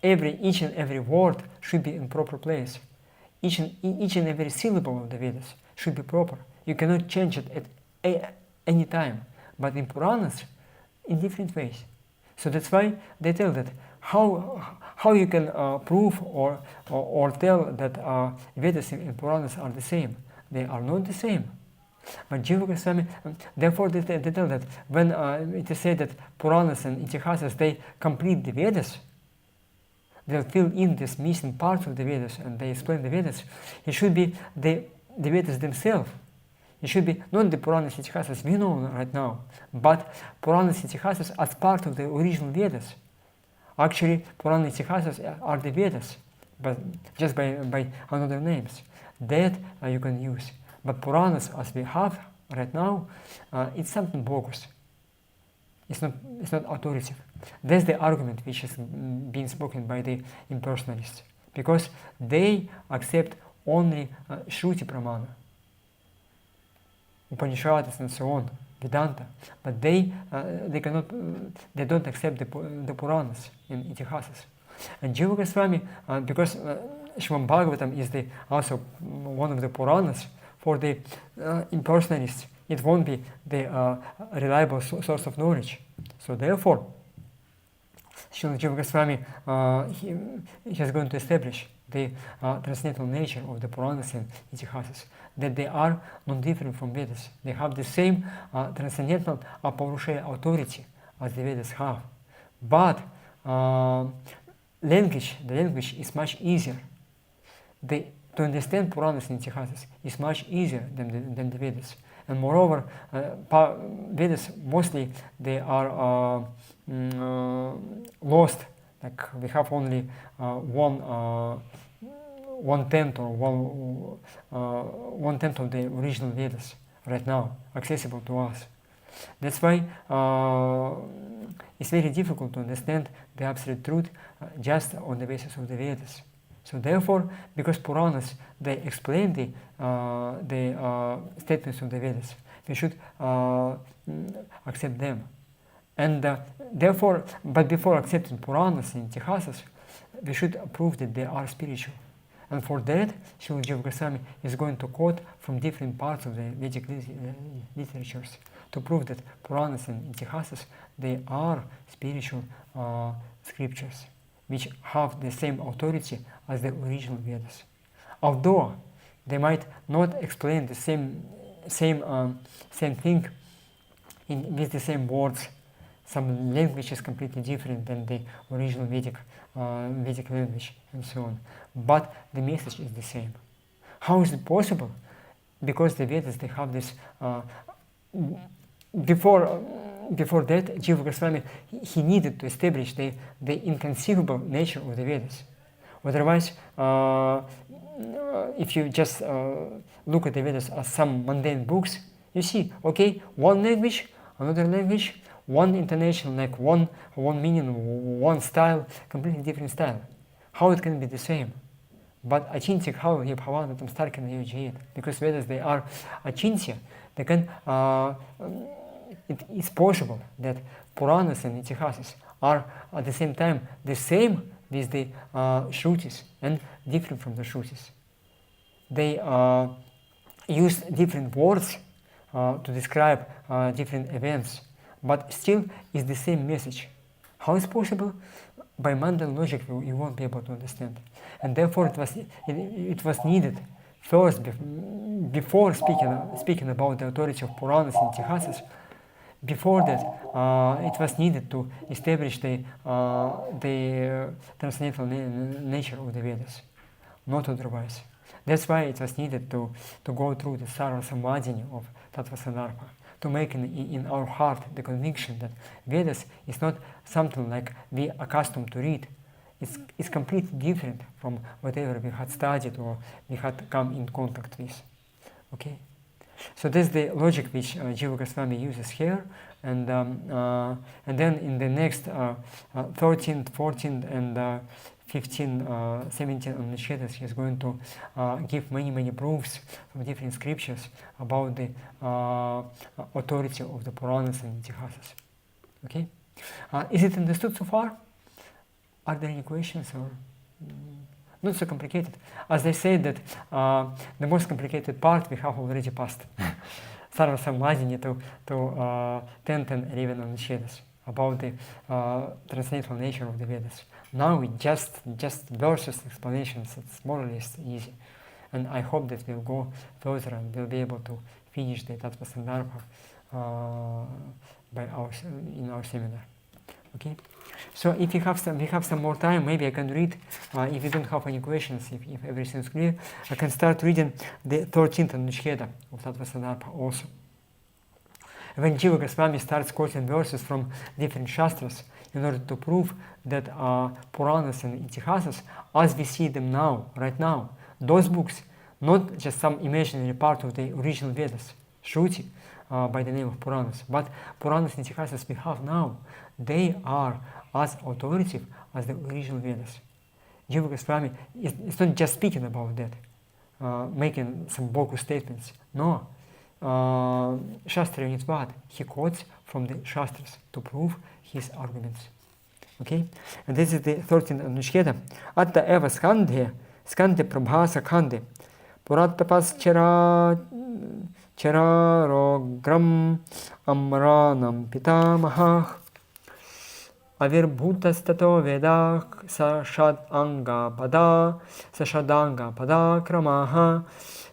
each and every word should be in proper place. Each and every syllable of the Vedas should be proper. You cannot change it at any time. But in Puranas, in different ways. So that's why they tell that how you can prove or tell that Vedas and Puranas are the same. They are not the same. But Jiva Goswami, therefore they tell that when it is said that Puranas and Itihasas, they complete the Vedas, they'll fill in this missing parts of the Vedas and they explain the Vedas. It should be the Vedas themselves. It should be not the Puranas and Itihasas we know right now, but Puranas and Itihasas as part of the original Vedas. Actually, Puranas and Itihasas are the Vedas, but just by another names. That you can use. But Puranas, as we have right now, it's something bogus. It's not authoritative. That's the argument which is being spoken by the impersonalists, because they accept only Shruti Pramana, Upanishads and so on, Vedanta, but they don't accept the Puranas and Itihasas. And Jiva Goswami, because Srimad Bhagavatam is also one of the Puranas for the impersonalists, it won't be the reliable source of knowledge. So therefore, Srila Jiva Goswami he is going to establish the transcendental nature of the Puranas and Itihasas, that they are not different from Vedas. They have the same transcendental Apaurushaya authority as the Vedas have. But the language is much easier. To understand Puranas and Itihasas is much easier than the Vedas. And moreover, Vedas mostly they are lost. Like we have only one tenth or one tenth of the original Vedas right now accessible to us. That's why it's very difficult to understand the absolute truth just on the basis of the Vedas. So therefore, because Puranas they explain the statements of the Vedas, we should accept them. And therefore, but before accepting Puranas and Itihasas, we should prove that they are spiritual. And for that, Srila Jiva Goswami is going to quote from different parts of the Vedic literatures to prove that Puranas and Itihasas they are spiritual scriptures, which have the same authority as the original Vedas. Although they might not explain the same thing with the same words, some language is completely different than the original Vedic language and so on. But the message is the same. How is it possible? Because the Vedas they have this before that, Jiva Goswami he needed to establish the inconceivable nature of the Vedas. Otherwise, if you just look at the Vedas as some mundane books, you see, okay, one language, another language, one intonation, like one meaning, one style, completely different style. How it can be the same? But achintya how ye bhavana tam starkina yojayet. Because Vedas they are achintya, they can. It is possible that Puranas and Itihasas are at the same time the same with the Shrutis and different from the Shrutis. They use different words to describe different events, but still is the same message. How is possible? By mundane logic you won't be able to understand. And therefore it was needed first, before speaking about the authority of Puranas and Itihasas, before that, it was needed to establish the transcendental nature of the Vedas, not otherwise. That's why it was needed to go through the Sarvajna of Tattva-sandarbha, to make in our heart the conviction that Vedas is not something like we accustomed to read. It's completely different from whatever we had studied or we had come in contact with. Okay. So that's the logic which Jiva Goswami uses here, and then in the next 13th, 14th, and 15, 17 Anuच्छedas, he is going to give many proofs from different scriptures about the authority of the Puranas and Itihasas. Okay, is it understood so far? Are there any questions or? Not so complicated. As I said that the most complicated part we have already passed. Sarva-sammadhyani to 10th and 11 Anuच्छedas about the transcendental nature of the Vedas. Now it just verses, explanations, it's more or less easy. And I hope that we'll go further and we'll be able to finish the Tattva-sandarbha in our seminar. Okay? So if we have some more time, maybe I can read, if you don't have any questions, if everything is clear, I can start reading the 13th Anushketa of Tattva-sandarbha also. When Jiva Goswami starts quoting verses from different shastras in order to prove that Puranas and Itihasas, as we see them now, right now, those books, not just some imaginary part of the original Vedas, Shruti, by the name of Puranas, but Puranas and Itihasas we have now, they are as authoritative as the original Vedas. Jiva Goswami is not just speaking about that, making some bogus statements. No. Shastra units what? He quotes from the Shastras to prove his arguments. Okay? And this is the 13th Anushketa. Atta eva skandhe prabhasa khande purat tapas chararogram amranam pitamahah avirbhutastato vedah sashadanga pada kramaha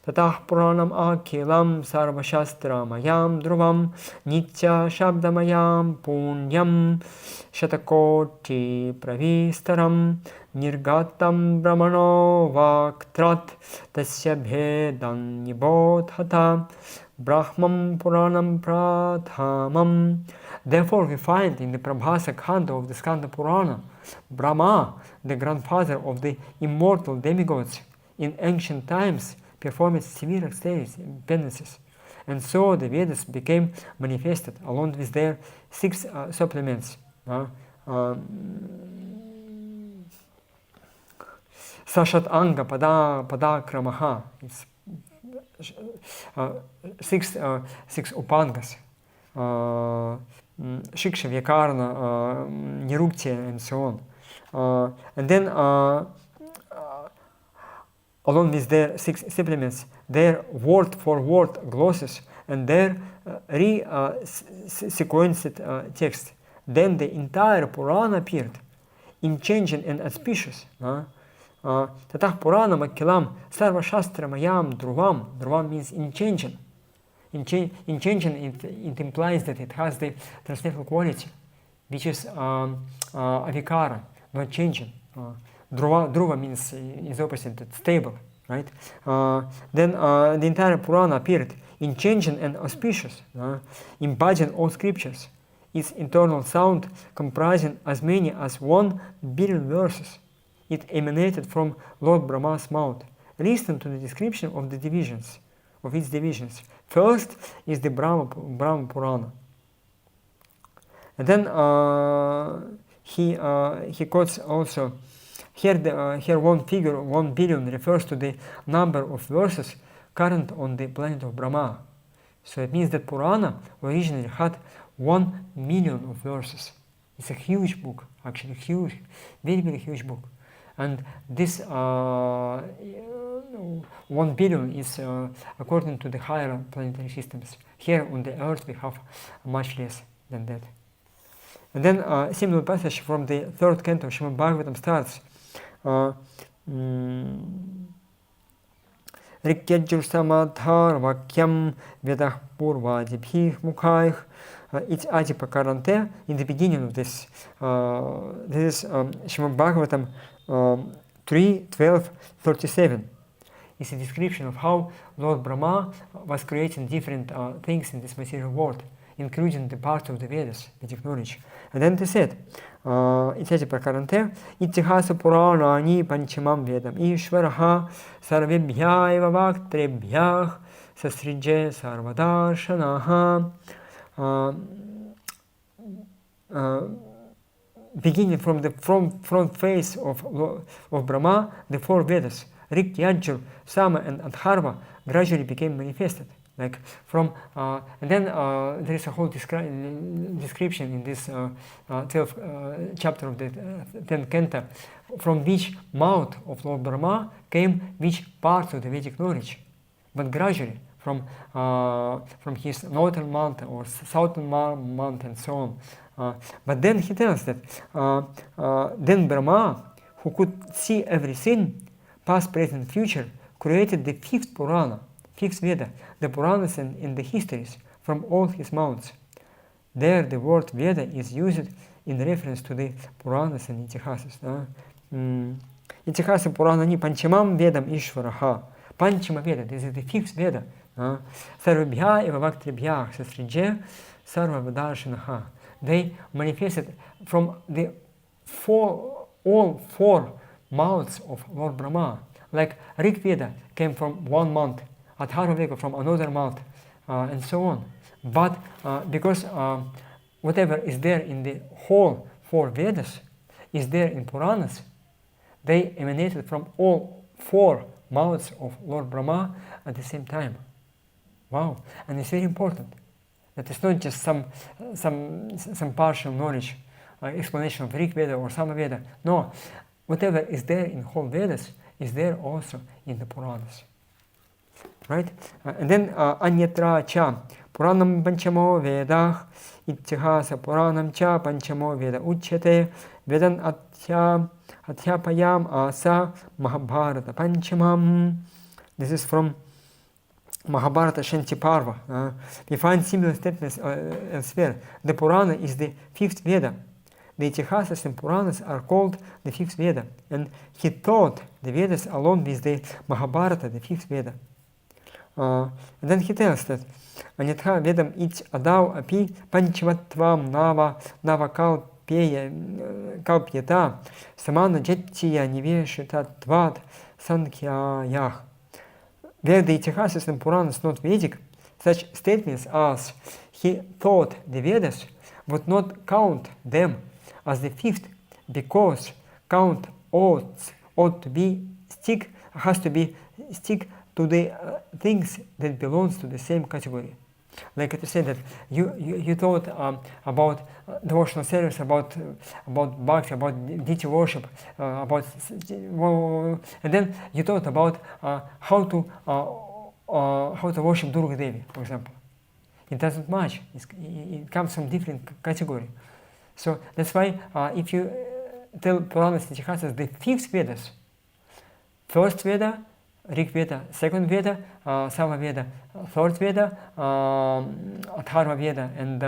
Tatah Puranam Akilam Sarvashastra Mayam Dhruvam Nitya Shabdamayam Punyam Shatakoti Pravistaram Nirgatam Brahmano Vaktrat Tasya Bhedan Nibodhata Brahmam Puranam Prathamam. Therefore we find in the Prabhasa Khanda of the Skanda Purana, Brahma, the grandfather of the immortal demigods in ancient times, performed severe austerities and penances, and so the Vedas became manifested along with their 6 supplements. Sashat Anga Pada Kramaha. It's 6 upangas. Shiksha, Vyakarna, Niruktya, and so on. And then along with their 6 supplements, their word-for-word glosses and their re-sequenced text. Then the entire Purana appeared, unchanging and auspicious. Tatah Purana Makilam Sarva Shastra Mayam Dhruvam. Dhruvam means unchanging. Unchanging, it implies that it has the transcendental quality, which is avikara, not changing. Dhruva means is opposite, it's stable, right? Then the entire Purana appeared unchanging and auspicious, embodying all scriptures. Its internal sound comprising as many as 1 billion verses. It emanated from Lord Brahma's mouth. Listen to the description of its divisions. First is the Brahma Purana. And then he quotes also. Here 1 billion refers to the number of verses current on the planet of Brahma. So it means that Purana originally had 1 million of verses. It's a huge book, actually huge, very, very huge book. And this 1 billion is according to the higher planetary systems. Here on the Earth we have much less than that. And then a similar passage from the 3rd canto of Shrimad Bhagavatam starts. Rikyajur samadhar vakyam vedah purvadibhih mukhaih. It's Adipakarante. In the beginning of this, this is Shrimad Bhagavatam 3:12-37. It's a description of how Lord Brahma was creating different things in this material world, including the parts of the Vedas, Vedic knowledge. And then they said, Ityati Prakarante, Itihasa Puranani Panchamam Vedam Ishvaraha Sarvebhya eva Vaktrebhyah Sasrije Sarvadarshanaha. Beginning from the front face of Brahma, the 4 Vedas, Rik, Yajur, Sama, and Adharva gradually became manifested. Like from and then there is a whole description in this 12th chapter of the 10th canto, from which mouth of Lord Brahma came which parts of the Vedic knowledge, but gradually from his northern mountain or southern mountain and so on. But then he tells that then Brahma, who could see everything, past, present, future, created the 5th Purana, 5th Veda, the Puranas and the histories from all his mouths. There the word Veda is used in reference to the Puranas and Itihasas. Itihasa Purana ni Panchamam Vedam Ishvaraha. Panchama Veda, this is the fifth Veda. Sarvajna eva Vaktribhyah Sasrije Sarvadarsanaha. They manifested from the all four mouths of Lord Brahma. Like Rig Veda came from one mouth, Atharva Veda from another mouth, and so on. But because whatever is there in the whole four Vedas is there in Puranas, they emanated from all four mouths of Lord Brahma at the same time. Wow! And it's very important that it's not just some partial knowledge, explanation of Rig Veda or Sama Veda. No, whatever is there in whole Vedas is there also in the Puranas. Right? And then Anyatra cha Puranam Panchamo Vedah Ittihasa Puranam cha Panchamo Veda Uchyate Vedan Athyapayam Asa Mahabharata Panchamam. This is from Mahabharata Shanti Parva. We find similar statements elsewhere. The Purana is the fifth Veda. The Itihasas and Puranas are called the fifth Veda. And he taught the Vedas along with the Mahabharata, the fifth Veda. And then he tells that Anyatha Vedam ich adau api panchamatvam nava kalpyata samana jettiya niveshita tvad sankhyayah. Where the Itihasas and Puranas not Vedic, such statements as he taught the Vedas would not count them as the fifth, because count ought to be has to be stick to the things that belongs to the same category. Like I said that you taught about devotional service, about bhakti, about deity worship, and then you taught about how to worship Durga Devi, for example. It doesn't match. It comes from different category. So that's why if you tell Puranas and Itihasas the fifth Vedas, first Veda, Rig Veda, second Veda, Sama Veda, third Veda, Atharva Veda, and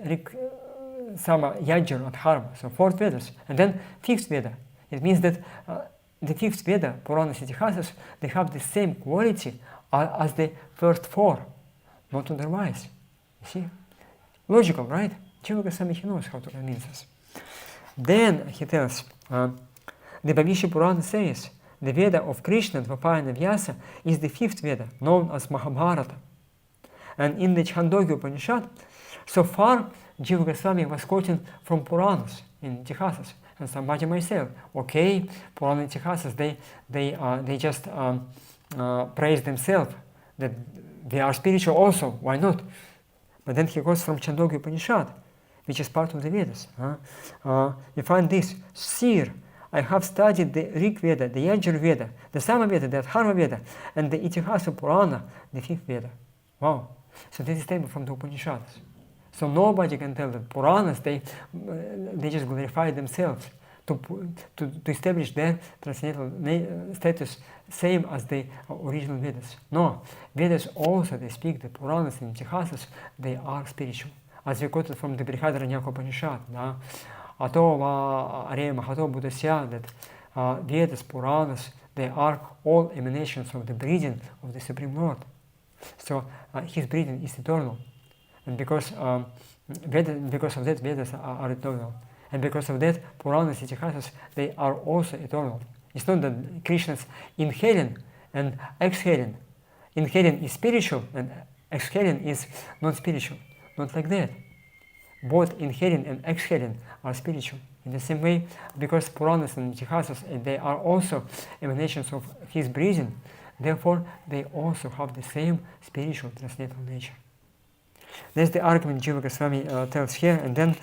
Rig, Sama, Yajur, Atharva, so fourth Vedas, and then fifth Veda. It means that the fifth Veda, Puranas and Itihasas, they have the same quality as the first four, not otherwise. You see? Logical, right? Jiva Goswami, he knows how to convince us. Then he tells, the Bhavishya Purana says, the Veda of Krishna, Dvapayana Vyasa, is the fifth Veda, known as Mahabharata. And in the Chandogya Upanishad, so far, Jiva Goswami was quoting from Puranas in Itihasas. And somebody might say, okay, Purana and Itihasas, they just praise themselves, that they are spiritual also, why not? But then he goes from Chandogya Upanishad, which is part of the Vedas. You find this, Sir, I have studied the Rig Veda, the Yajur Veda, the Sama Veda, the Atharva Veda, and the Itihasa Purana, the fifth Veda. Wow. So this is statement from the Upanishads. So nobody can tell that Puranas, they just glorify themselves to establish their transcendental status same as the original Vedas. No, Vedas also, they speak, the Puranas and Itihasas, they are spiritual. As we quoted from the Brihadaranyaka Upanishad, Ato va arema hato budasya, that Vedas, Puranas, they are all emanations of the breathing of the Supreme Lord. So his breathing is eternal. And because of that, Vedas are eternal. And because of that, Puranas and Itihasas, they are also eternal. It's not that Krishna's inhaling and exhaling. Inhaling is spiritual and exhaling is not spiritual. Not like that. Both inhaling and exhaling are spiritual. In the same way, because Puranas and Itihasas, they are also emanations of his breathing, therefore they also have the same spiritual transcendental nature. That's the argument Jiva Goswami tells here, and then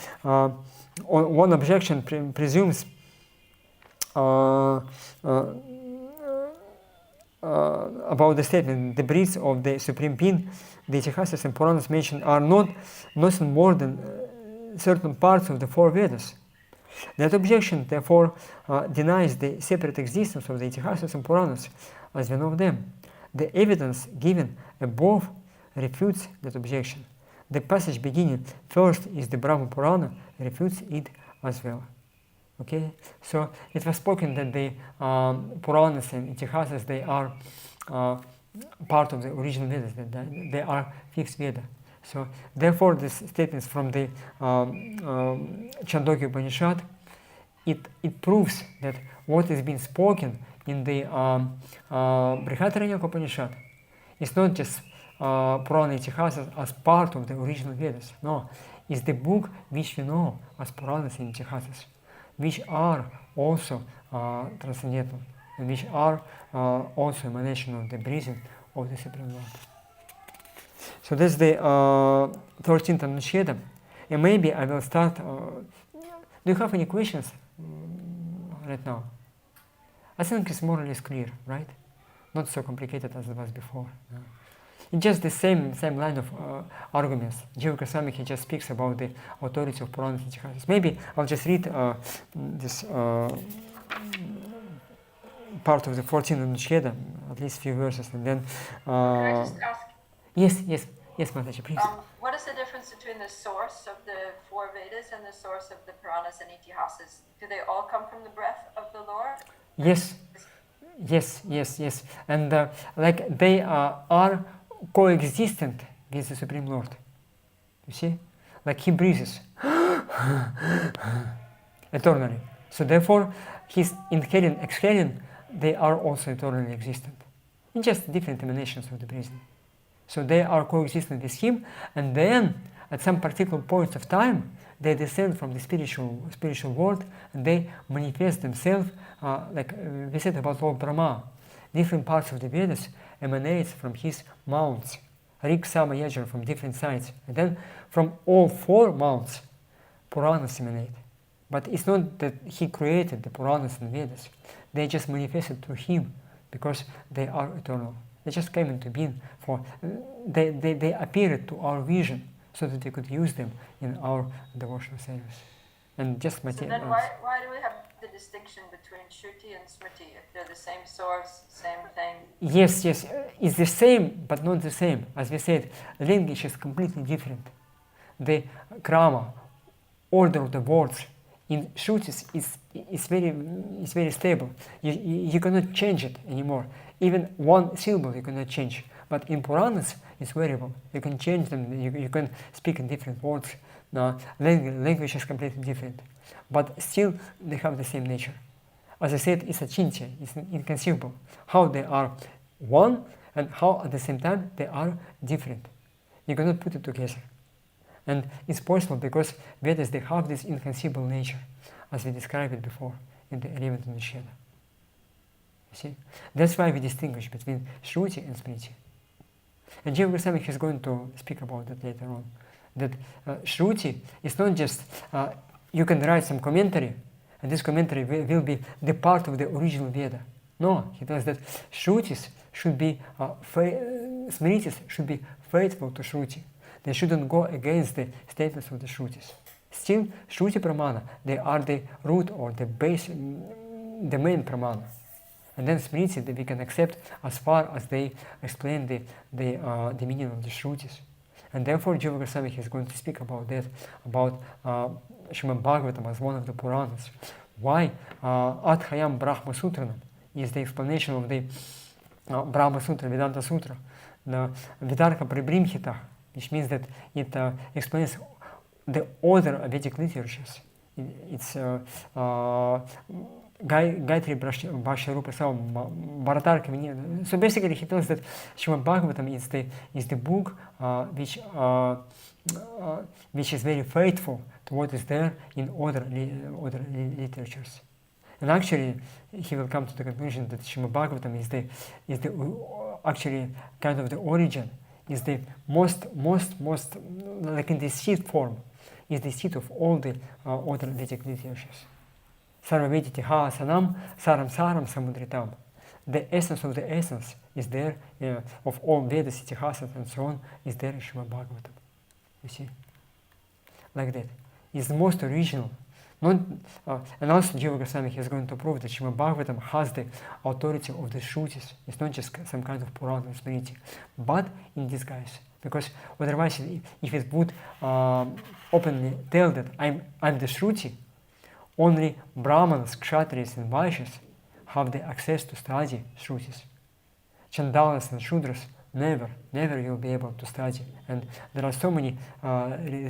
one objection presumes about the statement, the breaths of the Supreme Being, the Itihasas and Puranas mentioned are not nothing more than certain parts of the four Vedas. That objection, therefore, denies the separate existence of the Itihasas and Puranas as we know them. The evidence given above refutes that objection. the passage beginning first is the Brahma Purana refutes it as well. Okay, so it was spoken that the Puranas and Itihasas, they are part of the original Vedas, that they are fixed Veda. So therefore this statements from the Chandogya Upanishad, it proves that what is being spoken in the Brihadaranyaka Upanishad is not just Purana Itihasas as part of the original Vedas. No, it's the book which we know as Puranas and Itihasas, which are also transcendental and which are also emanation of the breathing of the Supreme Lord. So that's the 13th Anusheda. And maybe I will start. Do you have any questions right now? I think it's more or less clear, right? Not so complicated as it was before. It's just the same line of arguments. Jiva Goswami, he just speaks about the authority of Puranas and Itihasas. Maybe I'll just read this part of the 14th Anusheda, at least a few verses, and then... Can I just ask? Yes, Mataji, please. What is the difference between the source of the four Vedas and the source of the Puranas and Itihasas? Do they all come from the breath of the Lord? Yes. And like they are coexistent with the Supreme Lord. You see? Like he breathes eternally. So therefore, his inhaling, exhaling, they are also eternally existent. In just different emanations of the breathing. So they are coexistent with him, and then at some particular points of time, they descend from the spiritual world, and they manifest themselves, like we said about Lord Brahma. Different parts of the Vedas emanates from his mounts, Rig, Sama, Yajur, from different sides. And then from all four mounts, Puranas emanate. But it's not that he created the Puranas and Vedas. They just manifested through him because they are eternal. They just came into being they appeared to our vision so that we could use them in our devotional service. And just so then why do we have the distinction between Shruti and Smriti if they're the same source, same thing? Yes, it's the same but not the same. As we said, language is completely different. The krama, order of the words in Shrutis is very stable. You cannot change it anymore. Even one syllable you cannot change. But in Puranas, it's variable. You can change them, you can speak in different words. Now, language is completely different. But still, they have the same nature. As I said, it's achintya, it's inconceivable. How they are one and how at the same time they are different. You cannot put it together. And it's possible because Vedas, they have this inconceivable nature, as we described it before in the 11th Anusheda. You see? That's why we distinguish between Shruti and Smriti. And Jiva Goswami is going to speak about that later on. That Shruti is not just, you can write some commentary, and this commentary will be the part of the original Veda. No, he tells that Shrutis should be, Smritis should be faithful to Shruti. They shouldn't go against the statements of the Shrutis. Still, Shruti Pramana, they are the root or the base, the main Pramana. And then Smriti that we can accept as far as they explain the meaning of the Shrutis. And therefore, Jiva Goswami is going to speak about that, about Shrimad Bhagavatam as one of the Puranas. Why Adhyayam Brahma Sutranam is the explanation of the Brahma Sutra, Vedanta Sutra, the Vidarka Pribrimhita, which means that it explains the order of Vedic literatures. It's Gayatri Bhashya Rupa Savam Bharatarka. So basically he tells that Shrimad Bhagavatam is the book which is very faithful to what is there in other literatures. And actually he will come to the conclusion that Shrimad Bhagavatam is the actually kind of the origin, is the most like in the seed form, is the seed of all the other Vedic literatures. Sarvajna Sanam Saram Saram Samudritam. The essence of the essence is there of all Vedas, Itihasas and so on, is there in Shrimad Bhagavatam. You see? Like that. It's the most original. And also Jiva Goswami is going to prove that Shrimad Bhagavatam has the authority of the Shrutis. It's not just some kind of Purana or Smriti, but in disguise. Because otherwise, if it would openly tell that I'm the Shruti, only Brahmanas, Kshatriyas and Vaishyas have the access to study Shrutis. Chandalas and Shudras never will be able to study. And there are so many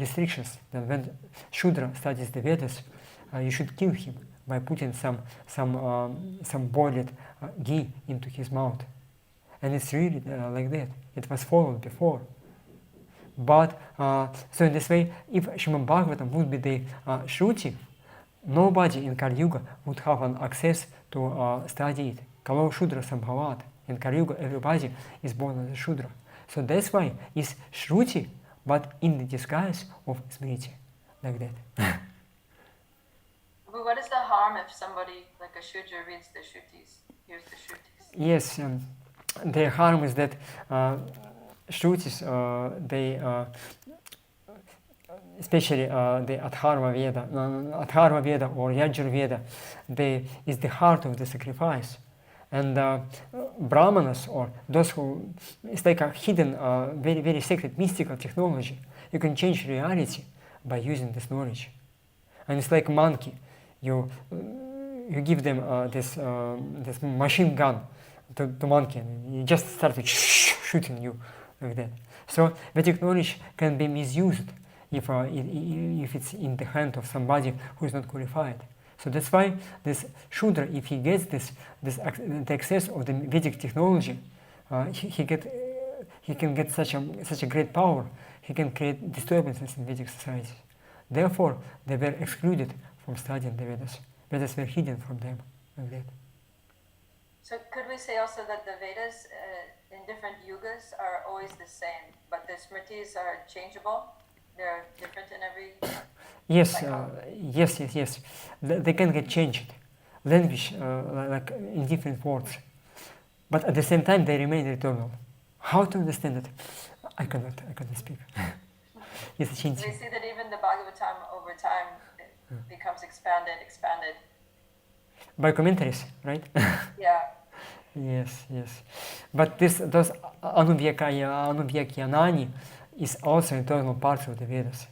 restrictions that when Shudra studies the Vedas, you should kill him by putting some boiled ghee into his mouth. And it's really like that. It was followed before. But, so in this way, if Srimad Bhagavatam would be the Shruti, nobody in Kali Yuga would have an access to study it. Kalo Shudra Sambhavat. In Kali Yuga, everybody is born as a Shudra. So that's why it's Shruti, but in the disguise of Smriti. Like that. But what is the harm if somebody, like a Shudra, reads the Shrutis, hears the Shrutis? Yes, the harm is that Shrutis, they, especially the Atharva Veda or Yajur Veda, is the heart of the sacrifice. And Brahmanas, or those who, it's like a hidden, very, very sacred, mystical technology. You can change reality by using this knowledge. And it's like a monkey. You give them this machine gun to monkey, and he just started shooting you like that. So Vedic knowledge can be misused if it's in the hand of somebody who is not qualified. So that's why this Shudra, if he gets the access of the Vedic technology, he can get such a great power. He can create disturbances in Vedic society. Therefore, they were excluded from studying the Vedas. Vedas were hidden from them like that. So could we say also that the Vedas in different yugas are always the same, but the Smritis are changeable? They're different in every... Yes, yes. They can get changed, language, like in different words, but at the same time they remain eternal. How to understand it? I cannot speak. It's a change. We see that even the Bhagavatam over time becomes expanded. By commentaries, right? Yeah. Yes. But those Anubhyakanani is also eternal parts of the Vedas.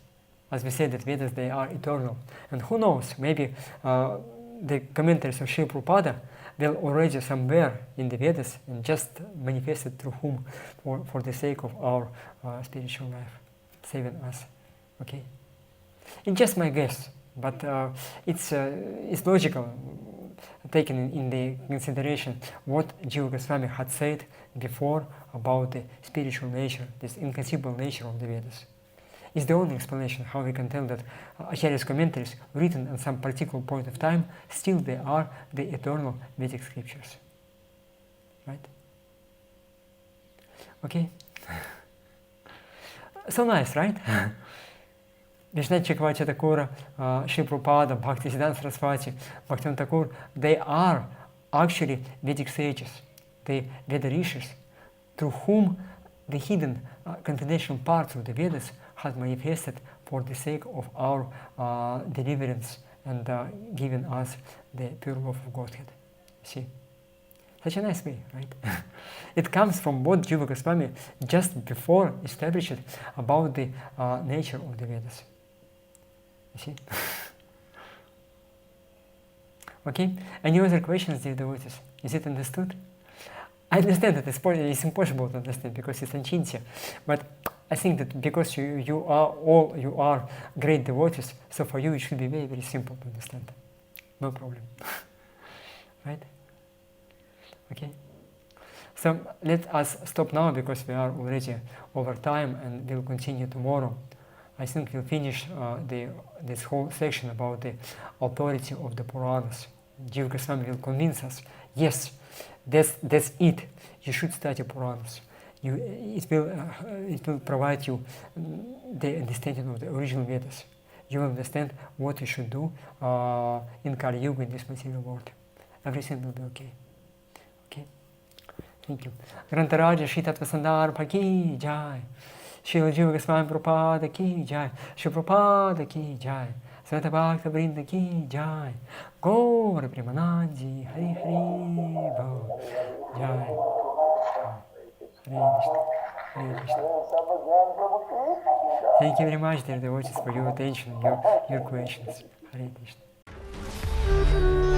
As we said, that Vedas, they are eternal. And who knows, maybe the commentaries of Srila Prabhupada will already somewhere in the Vedas and just manifested through whom for the sake of our spiritual life, saving us. Okay? It's just my guess, but it's logical, taken in the consideration what Jiva Goswami had said before about the spiritual nature, this inconceivable nature of the Vedas. Is the only explanation how we can tell that Acharya's commentaries written at some particular point of time, still they are the eternal Vedic scriptures. Right? Okay? So nice, right? Vishnath Chakravarti Thakur, Srila Prabhupada, Bhaktisiddhanta Saraswati, Bhaktivinoda Thakur, they are actually Vedic sages, the Veda Rishis, through whom the hidden confidential parts of the Vedas has manifested for the sake of our deliverance and giving us the pure love of Godhead. See? Such a nice way, right? It comes from what Jiva Goswami just before established about the nature of the Vedas. You see? Okay? Any other questions, dear devotees? Is it understood? I understand that it's impossible to understand because it's Anchintya, but I think that because you are great devotees, so for you it should be very, very simple to understand. No problem. Right? Okay? So let us stop now because we are already over time and we'll continue tomorrow. I think we'll finish this whole section about the authority of the Puranas. Jiva Goswami will convince us, yes, that's it. You should study Puranas. It will provide you the understanding of the original Vedas. You will understand what you should do in Kali Yuga, in this material world. Everything will be okay. Okay? Thank you. Grantaraja Shri Tattva-sandarbha ki jai. Srila Jiva Goswami Prabhupada ki jai. Shri Prabhupada ki jai. Sveta Bhakta Vrinda ki jai. Gaura Premanandi Hari Hari Bol. Jai. Hare Krishna. Hare Krishna. Thank you very much, dear devotees, for your attention, your questions. Hare Krishna.